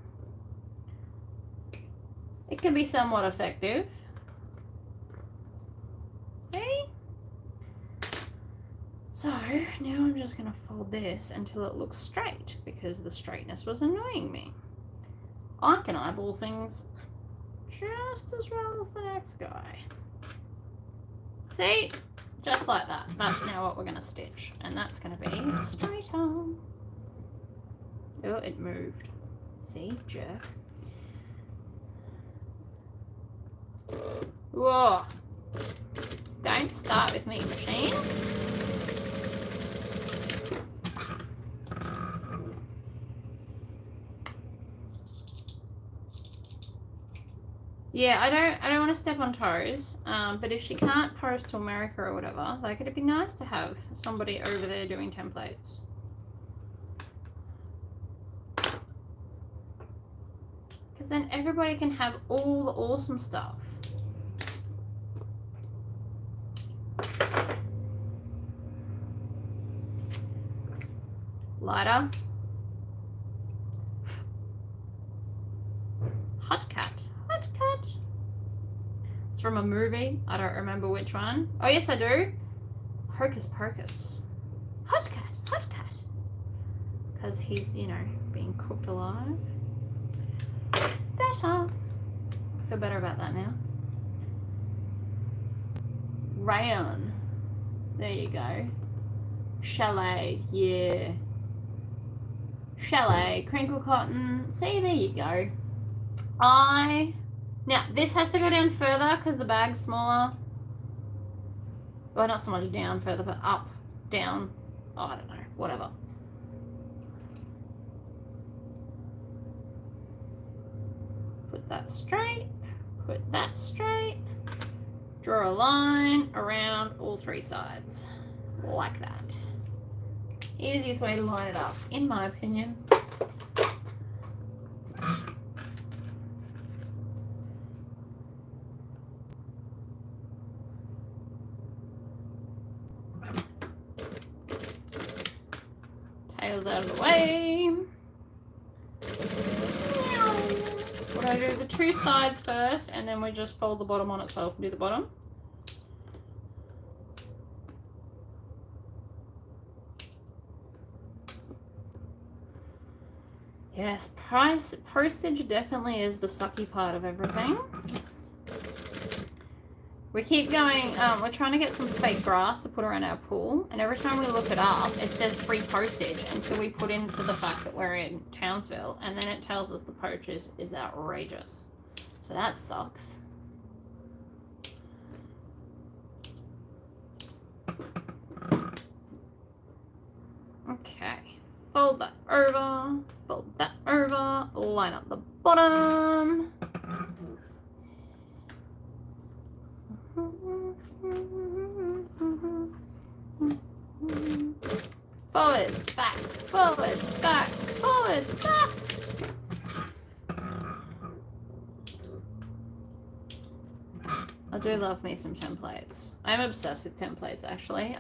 It can be somewhat effective. See? So now I'm just going to fold this until it looks straight because the straightness was annoying me. I can eyeball things just as well as the next guy. See? Just like that. That's now what we're going to stitch. And that's going to be straight on. Oh, it moved. See? Jerk. Whoa. Don't start with me, machine. Yeah, I don't want to step on toes, but if she can't post to America or whatever, like it'd be nice to have somebody over there doing templates. Because then everybody can have all the awesome stuff. Lighter. Hot cat. Hot cat. It's from a movie. I don't remember which one. Oh, yes, I do. Hocus Pocus. Hot cat. Hot cat. Because he's, you know, being cooked alive. Better. I feel better about that now. Rayon. There you go. Chalet. Yeah. Chalet. Crinkle cotton. See, there you go. Now, this has to go down further because the bag's smaller. Well, not so much down further, but up, down. Oh, I don't know. Whatever. Put that straight. Put that straight. Draw a line around all three sides. like that. Easiest way to line it up, in my opinion. Tails out of the way. We're going to do the two sides first, and then we just fold the bottom on itself and do the bottom. Yes, postage definitely is the sucky part of everything. We keep going, we're trying to get some fake grass to put around our pool, and every time we look it up, it says free postage until we put into the fact that we're in Townsville, and then it tells us the postage is outrageous. So that sucks. Okay, fold that over, line up the bottom. Forwards, back, forwards, back, forwards, back. I do love me some templates. I'm obsessed with templates, actually.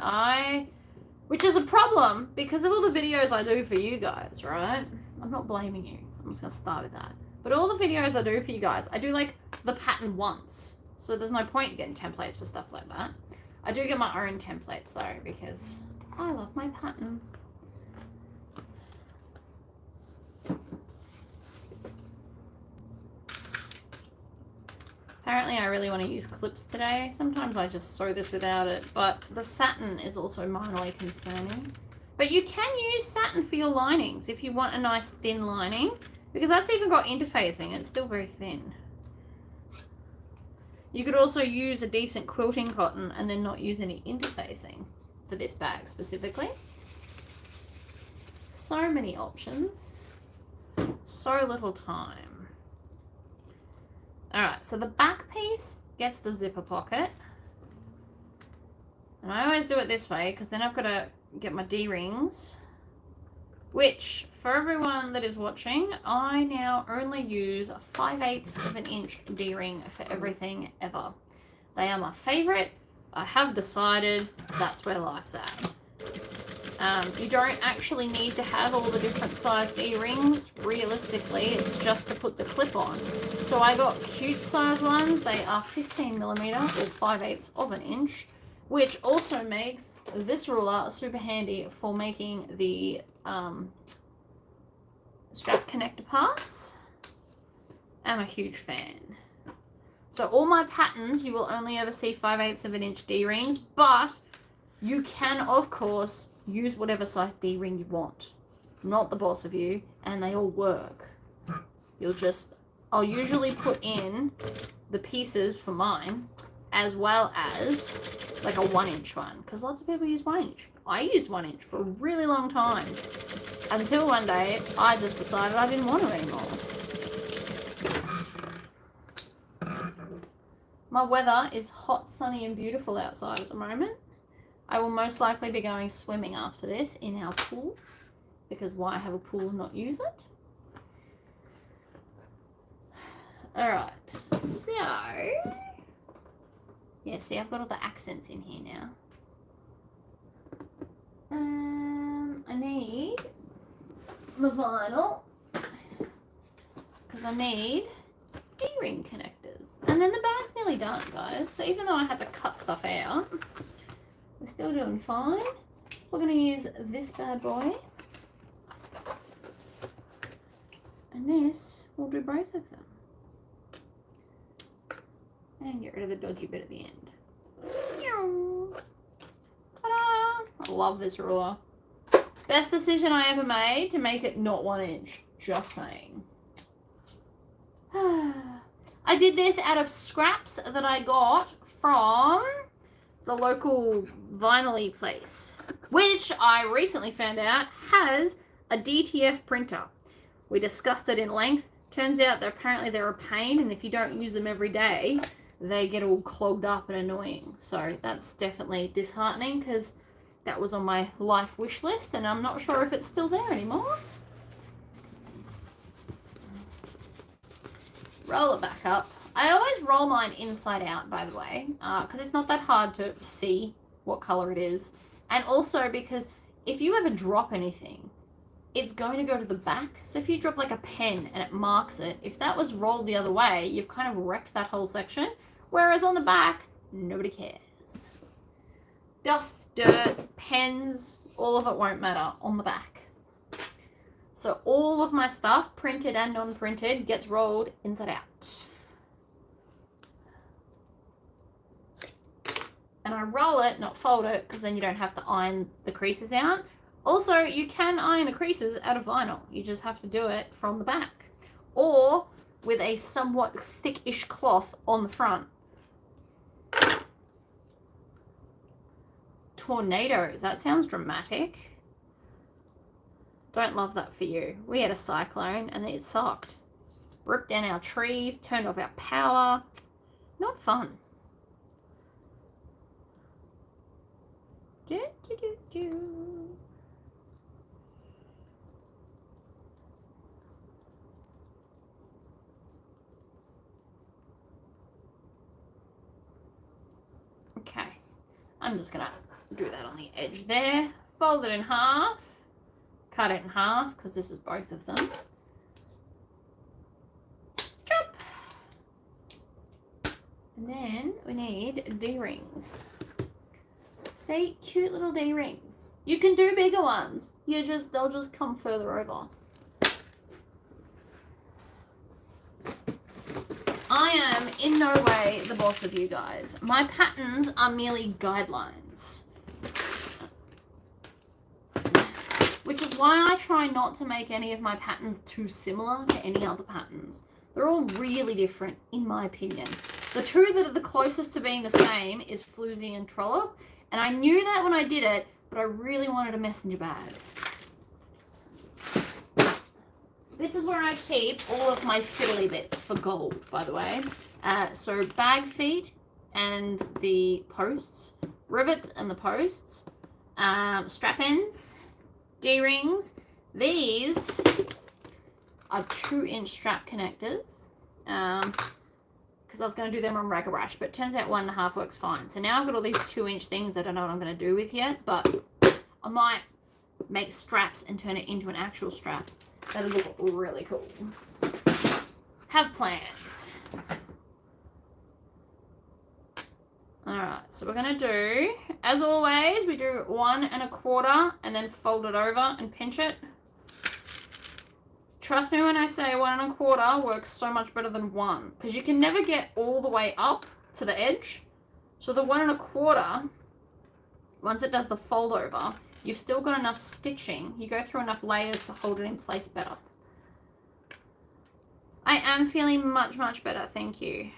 Which is a problem because of all the videos I do for you guys, right? I'm not blaming you. I'm just going to start with that. But all the videos I do for you guys, I do like the pattern once. So there's no point in getting templates for stuff like that. I do get my own templates though because I love my patterns. Apparently I really want to use clips today. Sometimes I just sew this without it, but the satin is also minorly concerning. But you can use satin for your linings if you want a nice thin lining, because that's even got interfacing and it's still very thin. You could also use a decent quilting cotton and then not use any interfacing for this bag specifically. So many options, so little time. Alright, so the back piece gets the zipper pocket. And I always do it this way because then I've got to get my D-rings. Which, for everyone that is watching, I now only use 5/8 of an inch D-ring for everything ever. They are my favourite. I have decided that's where life's at. You don't actually need to have all the different size D-rings. Realistically, it's just to put the clip on. So I got cute size ones. They are 15mm or 5/8 of an inch, which also makes this ruler super handy for making the strap connector parts. I'm a huge fan. So all my patterns, you will only ever see 5/8 of an inch D-rings, but you can, of course, use whatever size D-ring you want. I'm not the boss of you, and they all work. I'll usually put in the pieces for mine, as well as like a 1-inch one, because lots of people use 1-inch. I used 1-inch for a really long time, until one day I just decided I didn't want to anymore. My weather is hot, sunny, and beautiful outside at the moment. I will most likely be going swimming after this in our pool, because why have a pool and not use it? Alright, so yeah, see, I've got all the accents in here now. I need my vinyl because I need D-ring connectors, and then the bag's nearly done, guys. So even though I had to cut stuff out, we're still doing fine. We're going to use this bad boy, and this will do both of them. And get rid of the dodgy bit at the end. Ta-da! I love this ruler. Best decision I ever made to make it not 1-inch. Just saying. I did this out of scraps that I got from the local vinyl place, which I recently found out has a DTF printer. We discussed it in length. Turns out that apparently they're a pain, and if you don't use them every day, they get all clogged up and annoying. So that's definitely disheartening, because That was on my life wish list, and I'm not sure if it's still there anymore. Roll it back up. I always roll mine inside out, by the way, because it's not that hard to see what color it is. And also because if you ever drop anything, it's going to go to the back. So if you drop like a pen and it marks it, if that was rolled the other way, you've kind of wrecked that whole section. Whereas on the back, nobody cares. Dust, dirt, pens, all of it won't matter on the back. So all of my stuff, printed and non-printed, gets rolled inside out. And I roll it, not fold it, because then you don't have to iron the creases out. Also, you can iron the creases out of vinyl. You just have to do it from the back. Or with a somewhat thick-ish cloth on the front. Tornadoes, that sounds dramatic. Don't love that for you. We had a cyclone and it sucked. Ripped down our trees, turned off our power. Not fun. Okay, I'm just gonna do that on the edge there. Fold it in half. Cut it in half because this is both of them. Chop. And then we need D-rings. See, cute little D-rings. You can do bigger ones. They'll just come further over. I am in no way the boss of you guys. My patterns are merely guidelines. Which is why I try not to make any of my patterns too similar to any other patterns. They're all really different, in my opinion. The two that are the closest to being the same is Floozy and Trollop. And I knew that when I did it, but I really wanted a messenger bag. This is where I keep all of my fiddly bits for gold, by the way. So bag feet and the posts, rivets and the posts, strap ends, D-rings. These are 2-inch strap connectors. Because I was going to do them on Rag Rash, but it turns out 1.5 works fine. So now I've got all these 2-inch things I don't know what I'm going to do with yet, but I might make straps and turn it into an actual strap. That'll look really cool. Have plans. Alright, so we're going to do, as always, we do 1 1/4 and then fold it over and pinch it. Trust me when I say 1 1/4 works so much better than 1, because you can never get all the way up to the edge. So the 1 1/4, once it does the fold over, you've still got enough stitching. You go through enough layers to hold it in place better. I am feeling much, much better, thank you.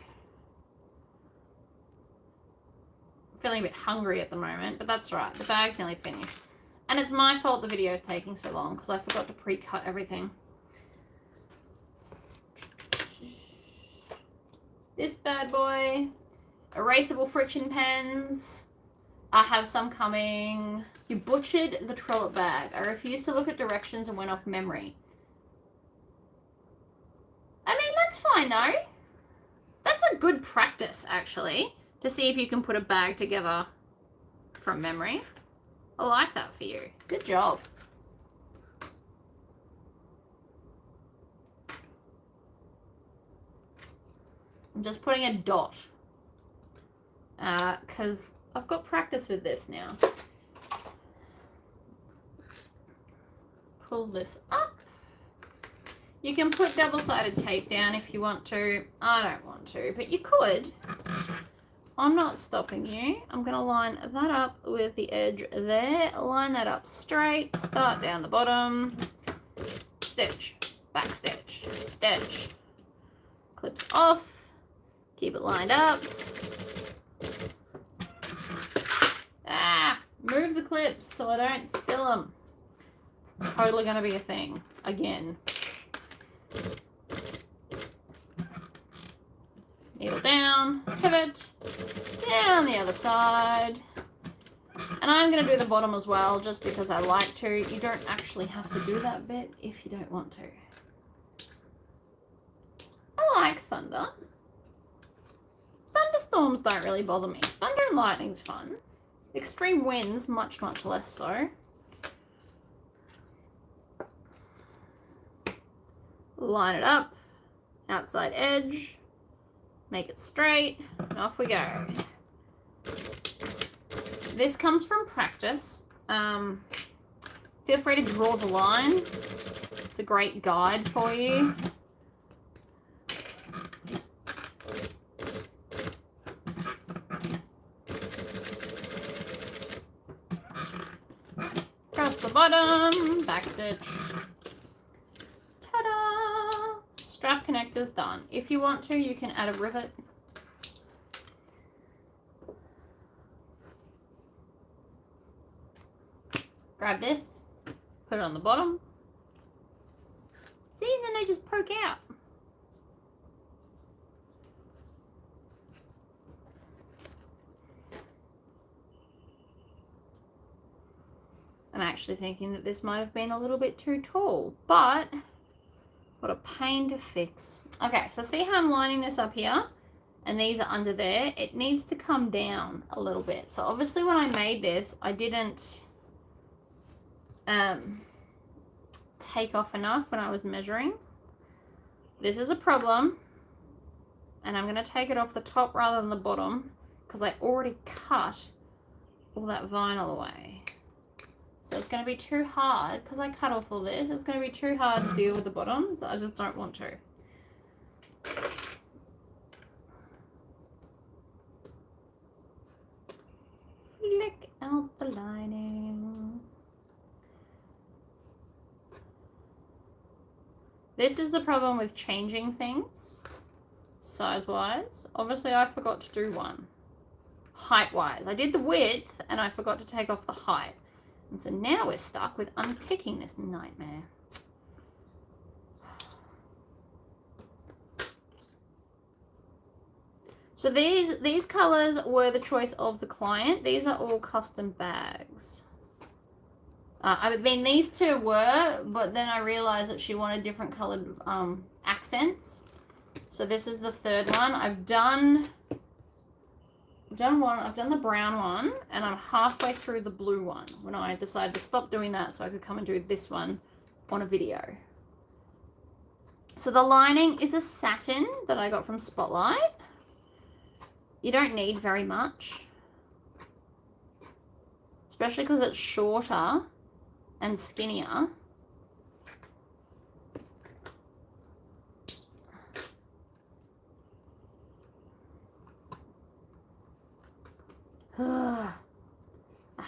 I'm feeling a bit hungry at the moment, but that's right. The bag's nearly finished. And it's my fault the video is taking so long, because I forgot to pre-cut everything. This bad boy. Erasable friction pens. I have some coming. You butchered the Trollop bag. I refused to look at directions and went off memory. I mean, that's fine though. That's a good practice, actually, to see if you can put a bag together from memory. I like that for you. Good job. I'm just putting a dot because I've got practice with this now. Pull this up. You can put double-sided tape down if you want to. I don't want to, but you could. I'm not stopping you. I'm going to line that up with the edge there. Line that up straight. Start down the bottom. Stitch. Back stitch. Stitch. Clips off. Keep it lined up. Move the clips so I don't spill them. It's totally going to be a thing. Again. Needle down, pivot, down the other side. And And I'm going to do the bottom as well, just because I like to. You don't actually have to do that bit if you don't want to. I like thunder. Thunderstorms don't really bother me. Thunder and lightning's fun. Extreme winds, much, much less so. Line it up. Outside edge. Make it straight. And off we go. This comes from practice. Feel free to draw the line. It's a great guide for you. Across the bottom, backstitch. Ta-da! Strap connector's done. If you want to, you can add a rivet. Grab this, put it on the bottom. See, then they just poke out. I'm actually thinking that this might have been a little bit too tall, but what a pain to fix. Okay, so see how I'm lining this up here? And these are under there. It needs to come down a little bit. So obviously when I made this, I didn't take off enough when I was measuring. This is a problem, and I'm going to take it off the top rather than the bottom because I already cut all that vinyl away. So it's going to be too hard because I cut off all this. It's going to be too hard to deal with the bottom, so I just don't want to. Flick out the lining. This is the problem with changing things, size-wise. Obviously, I forgot to do one. Height-wise. I did the width, and I forgot to take off the height. And so now we're stuck with unpicking this nightmare. So these colors were the choice of the client. These are all custom bags. I mean, these two were, but then I realized that she wanted different colored accents. So this is the third one. I've done one. I've done the brown one, and I'm halfway through the blue one when I decided to stop doing that so I could come and do this one on a video. So the lining is a satin that I got from Spotlight. You don't need very much, especially because it's shorter and skinnier. I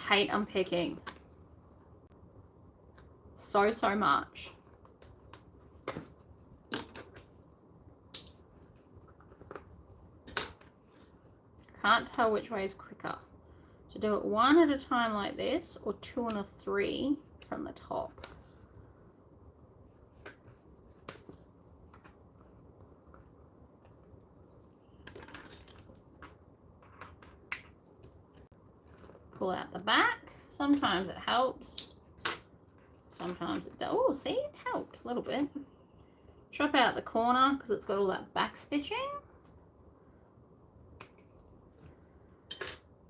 hate unpicking so much. Can't tell which way is quicker. To do it one at a time like this, or two and a three from the top. Pull out the back. Sometimes it helps. Sometimes it does. Oh, see, it helped a little bit. Chop out the corner because it's got all that back stitching.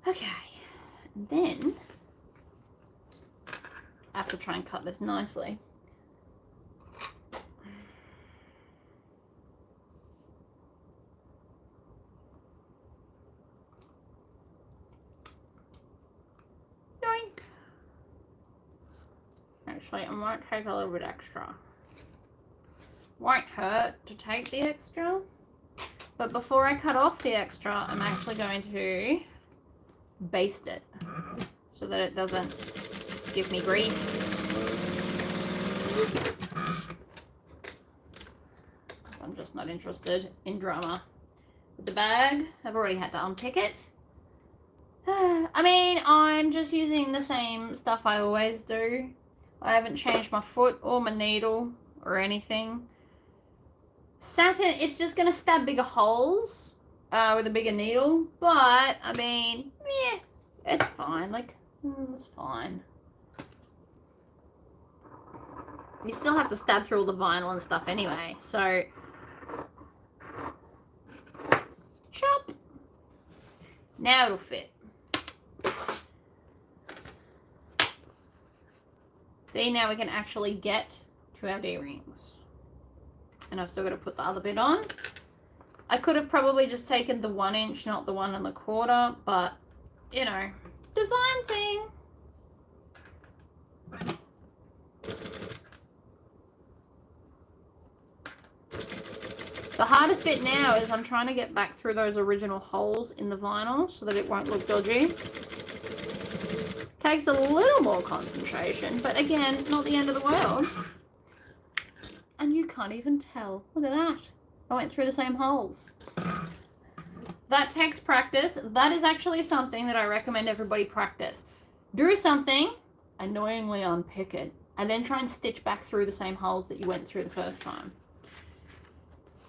Okay, and then I have to try and cut this nicely. Yoink. Actually, I might take a little bit extra. Won't hurt to take the extra. But before I cut off the extra, I'm actually going to baste it so that it doesn't give me grief. Because I'm just not interested in drama. With the bag, I've already had to unpick it. I mean, I'm just using the same stuff I always do. I haven't changed my foot or my needle or anything. Satin, it's just going to stab bigger holes with a bigger needle. But, I mean, yeah, it's fine. Like, That's fine. You still have to stab through all the vinyl and stuff anyway, so chop. Now it'll fit. See, now we can actually get to our D-rings. And I've still got to put the other bit on. I could have probably just taken the 1 inch, not the 1 1/4, but, you know, design thing. The hardest bit now is I'm trying to get back through those original holes in the vinyl so that it won't look dodgy. Takes a little more concentration, but again, not the end of the world. And you can't even tell. Look at that. I went through the same holes. That takes practice. That is actually something that I recommend everybody practice. Do something, annoyingly unpick it, and then try and stitch back through the same holes that you went through the first time.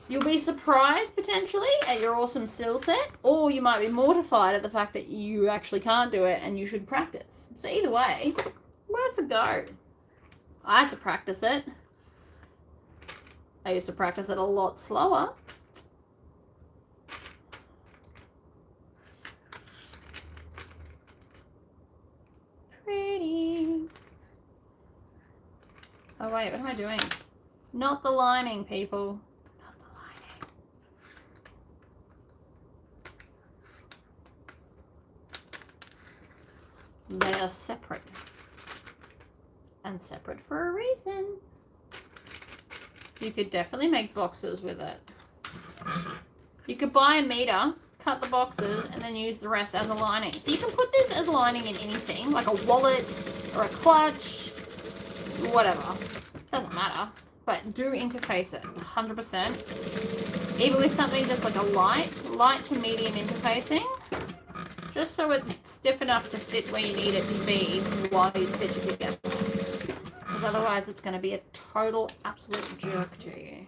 You'll be surprised, potentially, at your awesome skill set, or you might be mortified at the fact that you actually can't do it and you should practice. So either way, worth a go. I had to practice it. I used to practice it a lot slower. Pretty. Oh wait, what am I doing? Not the lining, people. They are separate. And separate for a reason. You could definitely make boxes with it. You could buy a meter, cut the boxes, and then use the rest as a lining. So you can put this as lining in anything, like a wallet or a clutch, whatever. Doesn't matter. But do interface it, 100%. Even with something just like a light to medium interfacing. Just so it's stiff enough to sit where you need it to be while you stitch it together. Because otherwise it's going to be a total absolute jerk to you.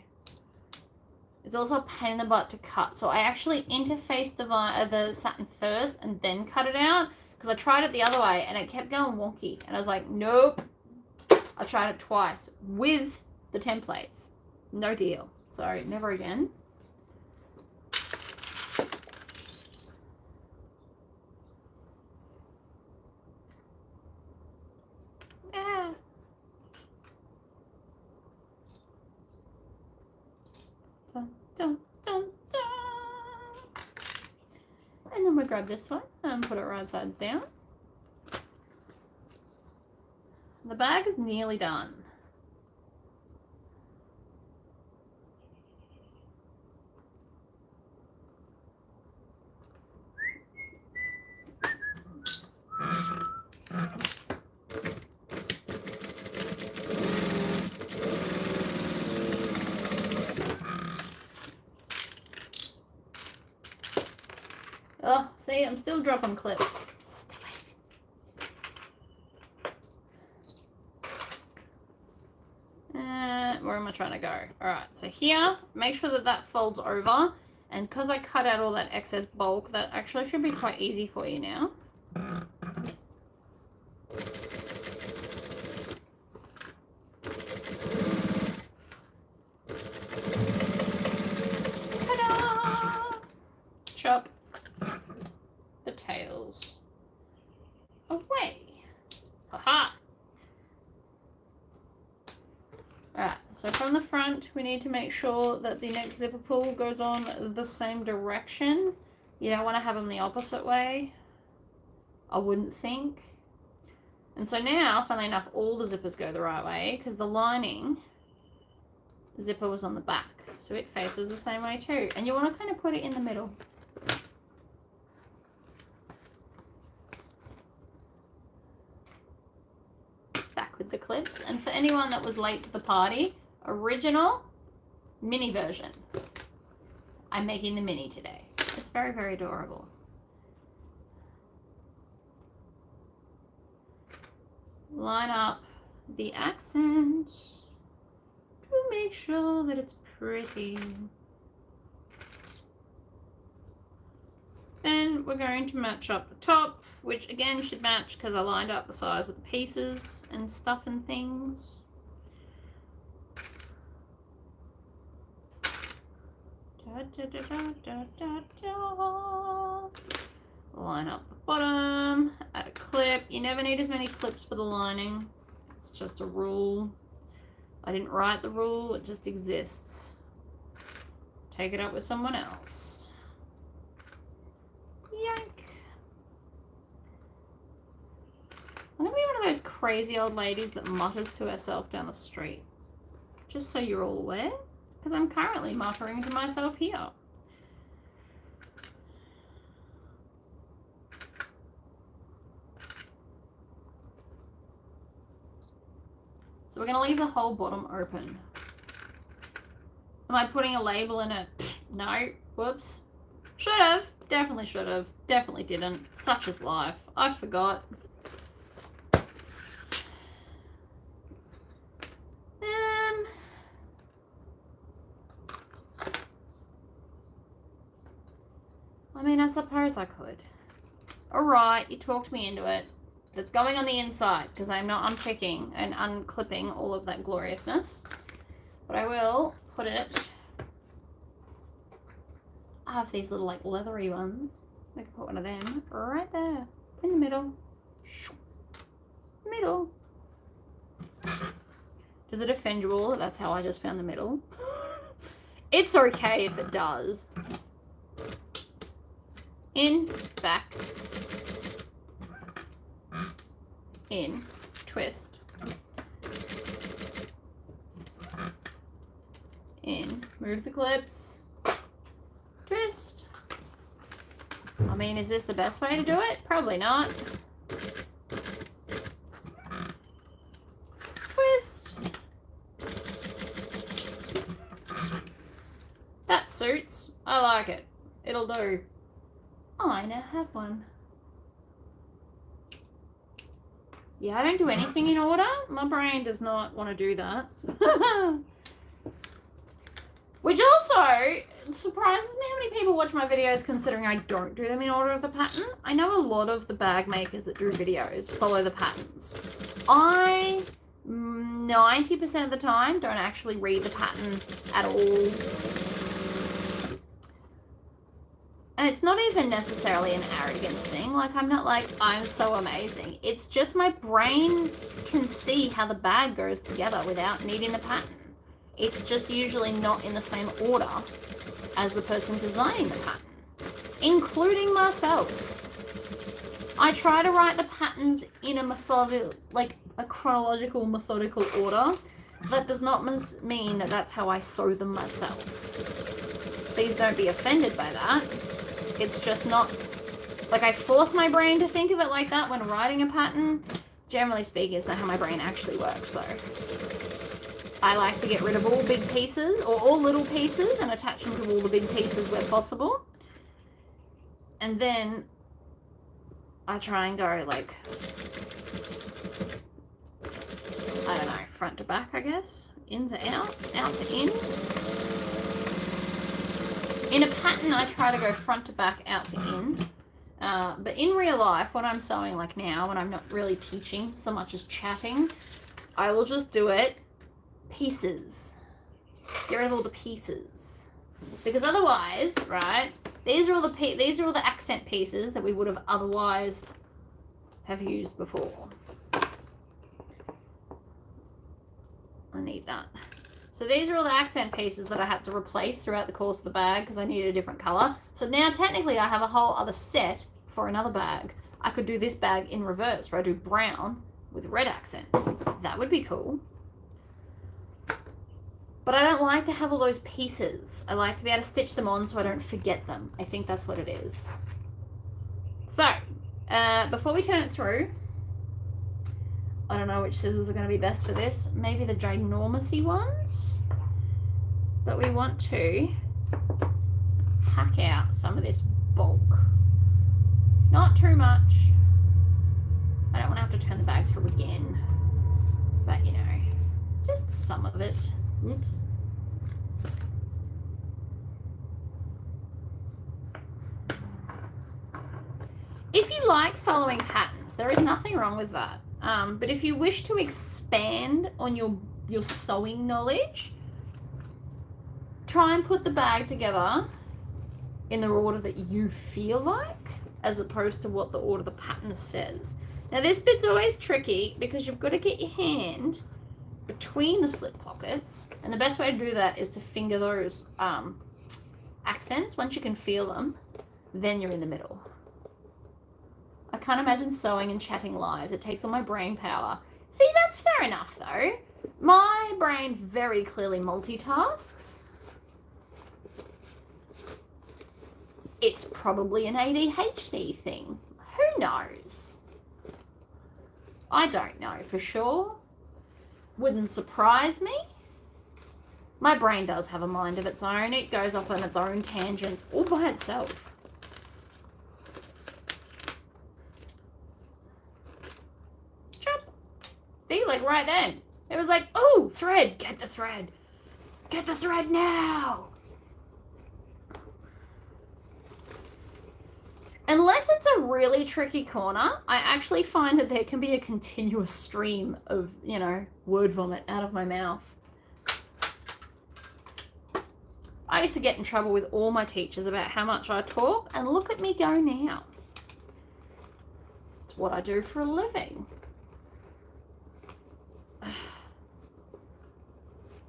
It's also a pain in the butt to cut. So I actually interfaced the satin first and then cut it out. Because I tried it the other way and it kept going wonky. And I was like, nope. I tried it twice with the templates. No deal. So never again. Dun, dun, dun. And then we grab this one and put it right sides down. The bag is nearly done. Oh, see, I'm still dropping clips. Stop it. Where am I trying to go? Alright, so here, make sure that that folds over. And because I cut out all that excess bulk, that actually should be quite easy for you now. Ta-da! Chop the tails away. Haha! Alright, so from the front, we need to make sure that the next zipper pull goes on the same direction. You don't want to have them the opposite way, I wouldn't think. And so now, funnily enough, all the zippers go the right way because the lining zipper was on the back. So it faces the same way too. And you want to kind of put it in the middle. Back with the clips. And for anyone that was late to the party, original mini version. I'm making the mini today. It's very, very adorable. Line up the accent to make sure that it's pretty. Then then we're going to match up the top, which again should match because I lined up the size of the pieces and stuff and things. Line up the bottom, add a clip. You never need as many clips for the lining. It's just a rule. I didn't write the rule, it just exists. Take it up with someone else. Yank. I'm gonna be one of those crazy old ladies that mutters to herself down the street. Just so you're all aware, because I'm currently muttering to myself here. So we're going to leave the whole bottom open. Am I putting a label in it? No. Whoops. Should have. Definitely should have. Definitely didn't. Such is life. I forgot. I mean, I suppose I could. Alright, you talked me into it. It's going on the inside because I'm not unpicking and unclipping all of that gloriousness. But I will put it... I have these little like leathery ones. I can put one of them right there in the middle. Middle. Does it offend you all that that's how I just found the middle? It's okay if it does. In, back. In, twist, in, move the clips, twist. I mean, is this the best way to do it? Probably not. Twist. That suits. I like it. It'll do. Oh, I now have one. Yeah, I don't do anything in order. My brain does not want to do that. Which also surprises me how many people watch my videos considering I don't do them in order of the pattern. I know a lot of the bag makers that do videos follow the patterns. I, 90% of the time, don't actually read the pattern at all. And it's not even necessarily an arrogance thing. Like, I'm not like, I'm so amazing. It's just my brain can see how the bag goes together without needing the pattern. It's just usually not in the same order as the person designing the pattern, including myself. I try to write the patterns in a chronological, methodical order. That does not mean that that's how I sew them myself. Please don't be offended by that. It's just not, like, I force my brain to think of it like that when writing a pattern. Generally speaking, it's not how my brain actually works, though. I like to get rid of all big pieces, or all little pieces, and attach them to all the big pieces where possible. And then I try and go, like, I don't know, front to back, I guess. In to out, out to in. In a pattern, I try to go front to back, out to in. But in real life, when I'm sewing like now, when I'm not really teaching so much as chatting, I will just do it pieces. Get rid of all the pieces. Because otherwise, right, these are all the accent pieces that we would have otherwise have used before. I need that. So these are all the accent pieces that I had to replace throughout the course of the bag because I needed a different color. So now technically I have a whole other set for another bag. I could do this bag in reverse where I do brown with red accents. That would be cool. But I don't like to have all those pieces. I like to be able to stitch them on so I don't forget them. I think that's what it is. So, before we turn it through, I don't know which scissors are going to be best for this. Maybe the ginormous-y ones. But we want to hack out some of this bulk. Not too much. I don't want to have to turn the bag through again. But, you know, just some of it. Oops. If you like following patterns, there is nothing wrong with that. But if you wish to expand on your sewing knowledge, try and put the bag together in the order that you feel like, as opposed to what the order the pattern says. Now this bit's always tricky because you've got to get your hand between the slip pockets, and the best way to do that is to finger those accents. Once you can feel them, then you're in the middle. I can't imagine sewing and chatting live. It takes all my brain power. See, that's fair enough though. My brain very clearly multitasks. It's probably an ADHD thing. Who knows? I don't know for sure. Wouldn't surprise me. My brain does have a mind of its own. It goes off on its own tangents all by itself. Chop. See, like right then. It was like, oh, thread. Get the thread. Get the thread now. Unless it's a really tricky corner, I actually find that there can be a continuous stream of, you know, word vomit out of my mouth. I used to get in trouble with all my teachers about how much I talk, and look at me go now. It's what I do for a living.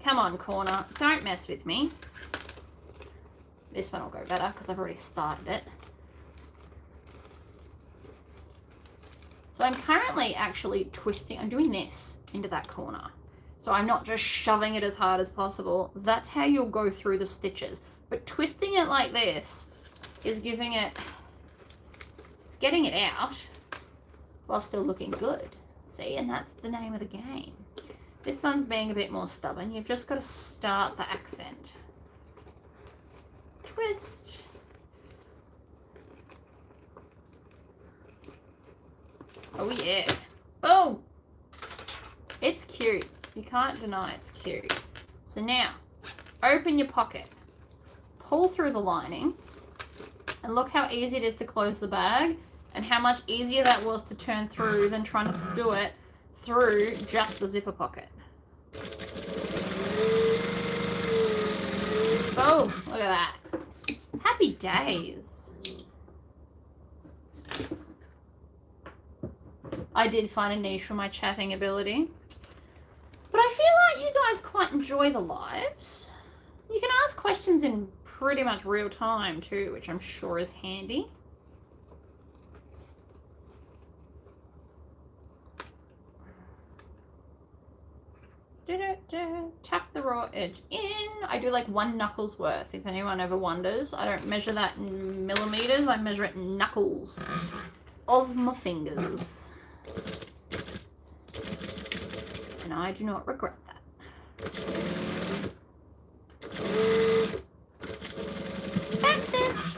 Come on, corner. Don't mess with me. This one will go better because I've already started it. So I'm currently actually twisting, I'm doing this into that corner. So I'm not just shoving it as hard as possible. That's how you'll go through the stitches. But twisting it like this is giving it, it's getting it out while still looking good. See, and that's the name of the game. This one's being a bit more stubborn. You've just got to start the accent. Twist. Oh yeah. Oh! It's cute. You can't deny it's cute. So now, open your pocket. Pull through the lining. And look how easy it is to close the bag. And how much easier that was to turn through than trying to do it through just the zipper pocket. Oh, look at that. Happy days. I did find a niche for my chatting ability. But I feel like you guys quite enjoy the lives. You can ask questions in pretty much real time too, which I'm sure is handy. Tuck the raw edge in. I do like 1 knuckle's worth, if anyone ever wonders. I don't measure that in millimeters, I measure it in knuckles of my fingers. And I do not regret that. Backstitch.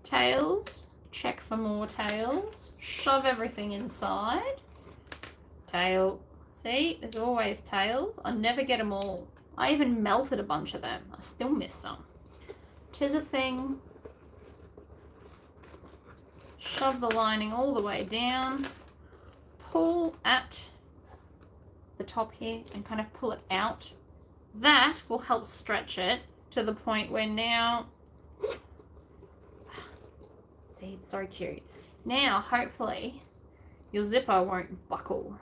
Tails. Check for more tails. Shove everything inside. Tail. See, there's always tails. I never get them all. I even melted a bunch of them. I still miss some. 'Tis a thing. Shove the lining all the way down. Pull at the top here and kind of pull it out. That will help stretch it to the point where now, see, it's so cute. Now, hopefully, your zipper won't buckle.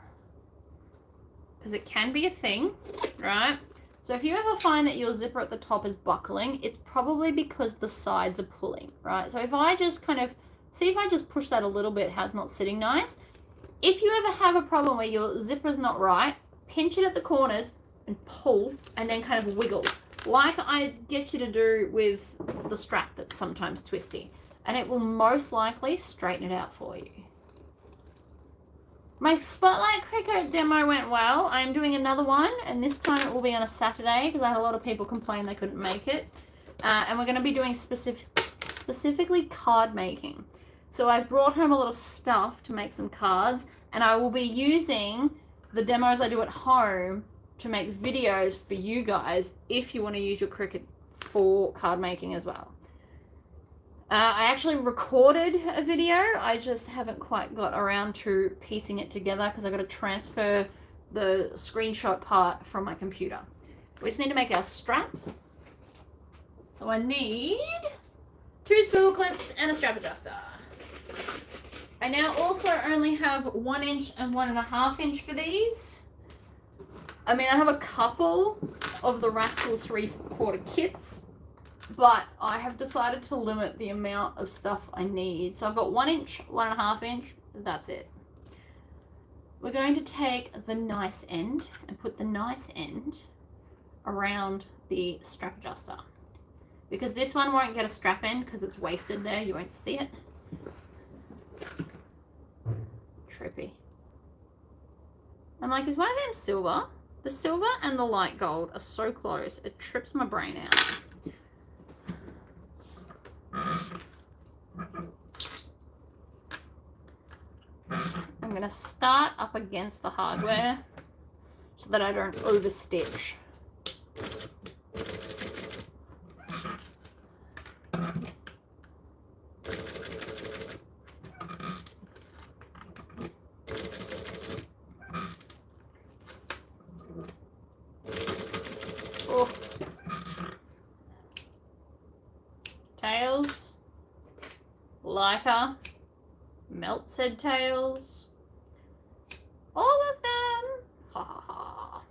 Because it can be a thing, right? So if you ever find that your zipper at the top is buckling, it's probably because the sides are pulling, right? So if I just kind of, see if I just push that a little bit, how it's not sitting nice. If you ever have a problem where your zipper's not right, pinch it at the corners and pull and then kind of wiggle. Like I get you to do with the strap that's sometimes twisty. And it will most likely straighten it out for you. My Spotlight Cricut demo went well. I'm doing another one, and this time it will be on a Saturday because I had a lot of people complain they couldn't make it. And we're going to be doing specifically card making. So I've brought home a lot of stuff to make some cards, and I will be using the demos I do at home to make videos for you guys if you want to use your Cricut for card making as well. I actually recorded a video. I just haven't quite got around to piecing it together because I've got to transfer the screenshot part from my computer. We just need to make our strap. So I need 2 spool clips and a strap adjuster. I now also only have 1 inch and 1.5 inch for these. I mean, I have a couple of the Rascal 3/4 kits, but I have decided to limit the amount of stuff I need. So I've got 1 inch, 1.5 inch, that's it. We're going to take the nice end and put the nice end around the strap adjuster. Because this one won't get a strap end because it's wasted there, you won't see it. Trippy. I'm like, is one of them silver? The silver and the light gold are so close, it trips my brain out. I'm going to start up against the hardware so that I don't overstitch. Oh. Tails, lighter, melt said tails, all of them. Ha ha ha.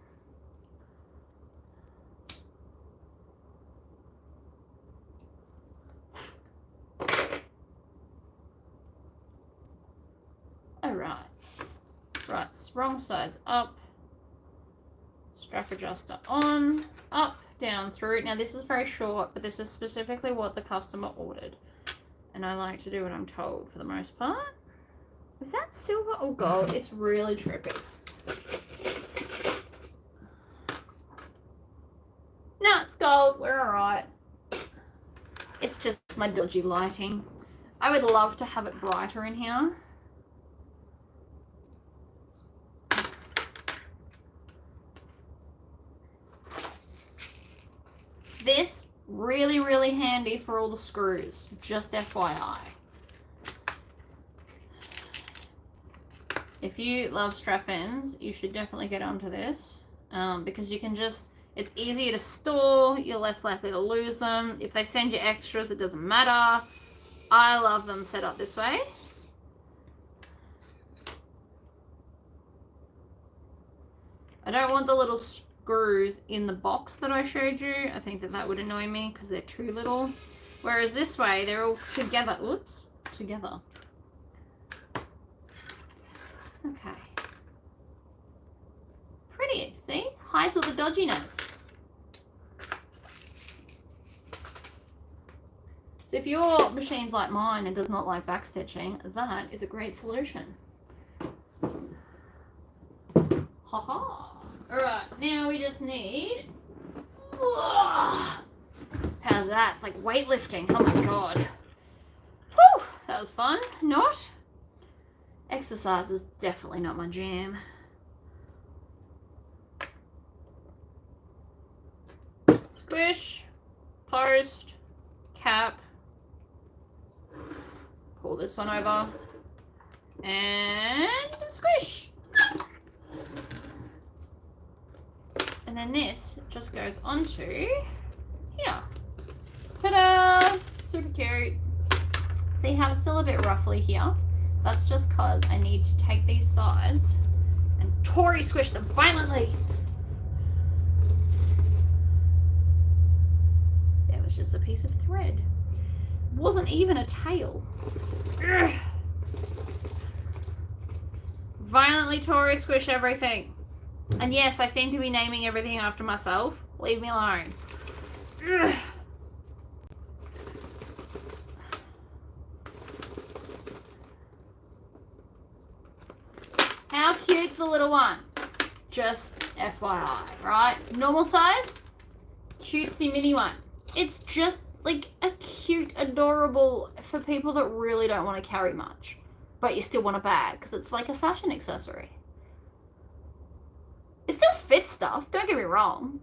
All right. Right, wrong side's up. Strap adjuster on, up, down, through. Now this is very short, but this is specifically what the customer ordered. And I like to do what I'm told for the most part. Is that silver or gold? It's really trippy. No, it's gold. We're alright. It's just my dodgy lighting. I would love to have it brighter in here. This, really, really handy for all the screws. Just FYI. If you love strap ends, you should definitely get onto this. Because you can just, it's easier to store, you're less likely to lose them. If they send you extras, it doesn't matter. I love them set up this way. I don't want the little screws in the box that I showed you. I think that that would annoy me because they're too little. Whereas this way, they're all together. Oops, together. Okay. Pretty, see? Hides all the dodginess. So if your machine's like mine and does not like backstitching, that is a great solution. Haha. Alright, now we just need... How's that? It's like weightlifting. Oh my god. Whew, that was fun. Not? Exercise is definitely not my jam. Squish, post, cap. Pull this one over. And squish. And then this just goes onto here. Ta-da! Super cute. See how it's still a bit ruffly here? That's just because I need to take these sides and Tory squish them violently. There was just a piece of thread. It wasn't even a tail. Ugh. Violently Tory squish everything. And yes, I seem to be naming everything after myself. Leave me alone. Ugh. How cute's the little one? Just FYI, right? Normal size, cutesy mini one. It's just like a cute, adorable for people that really don't want to carry much, but you still want a bag because it's like a fashion accessory. It still fits stuff, don't get me wrong.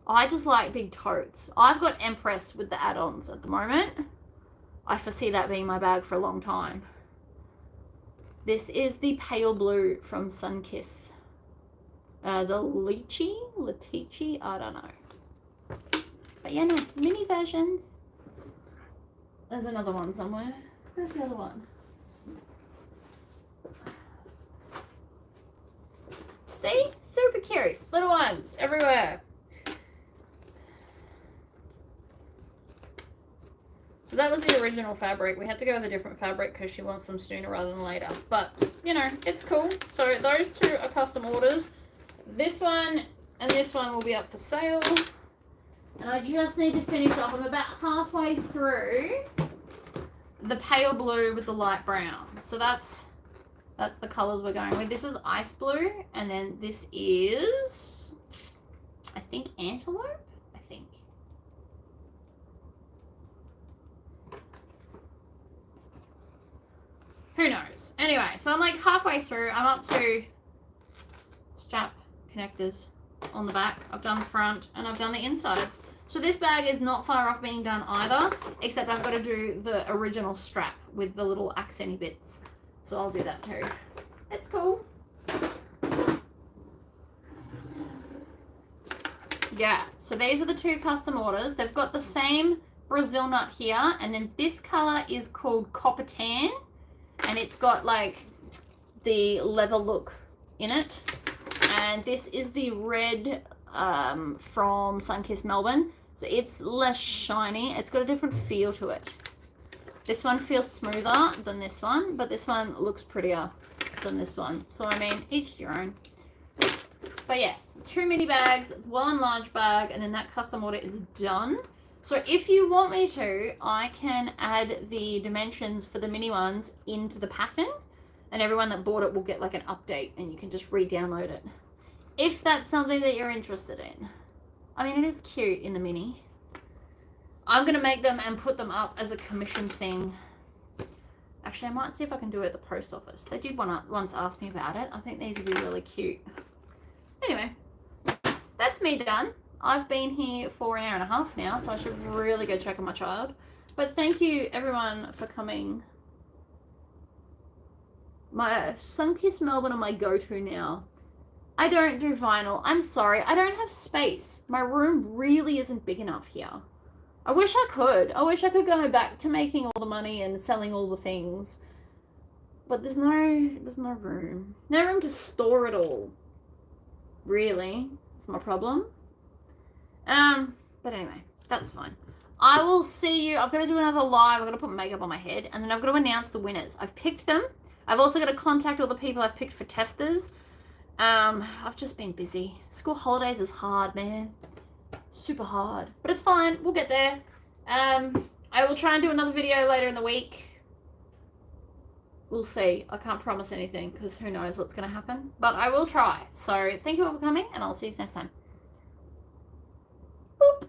I just like big totes. I've got Empress with the add-ons at the moment. I foresee that being my bag for a long time. This is the pale blue from Sunkiss. The Letici, I don't know. But yeah, no, mini versions. There's another one somewhere. Where's the other one? See? Super cute. Little ones everywhere. So that was the original fabric. We had to go with a different fabric because she wants them sooner rather than later. But, you know, it's cool. So those two are custom orders. This one and this one will be up for sale. And I just need to finish off. I'm about halfway through the pale blue with the light brown. So that's the colors we're going with. This is ice blue, and then this is, I think, antelope. I think. Who knows? Anyway, so I'm like halfway through. I'm up to strap connectors on the back. I've done the front and I've done the insides. So this bag is not far off being done either, except I've got to do the original strap with the little accenty bits. So I'll do that too. It's cool. Yeah, so these are the two custom orders. They've got the same Brazil nut here, and then this color is called Copper Tan, and it's got like the leather look in it. And this is the red from Sunkiss Melbourne. So it's less shiny. It's got a different feel to it. This one feels smoother than this one, but this one looks prettier than this one. So, I mean, each your own. But yeah, 2 mini bags, 1 large bag, and then that custom order is done. So if you want me to, I can add the dimensions for the mini ones into the pattern, and everyone that bought it will get like an update, and you can just re-download it. If that's something that you're interested in. I mean, it is cute in the mini. I'm going to make them and put them up as a commission thing. Actually, I might see if I can do it at the post office. They did once ask me about it. I think these would be really cute. Anyway, that's me done. I've been here for an hour and a half now, so I should really go check on my child. But thank you, everyone, for coming. My Sunkiss Melbourne are my go-to now. I don't do vinyl. I'm sorry. I don't have space. My room really isn't big enough here. I wish I could. I wish I could go back to making all the money and selling all the things. But there's no room. No room to store it all. Really. That's my problem. But anyway, that's fine. I will see you. I've got to do another live. I've got to put makeup on my head. And then I've got to announce the winners. I've picked them. I've also got to contact all the people I've picked for testers. I've just been busy. School holidays is hard, man. Super hard. But it's fine. We'll get there. I will try and do another video later in the week. We'll see. I can't promise anything because who knows what's going to happen. But I will try. So thank you all for coming, and I'll see you next time. Boop.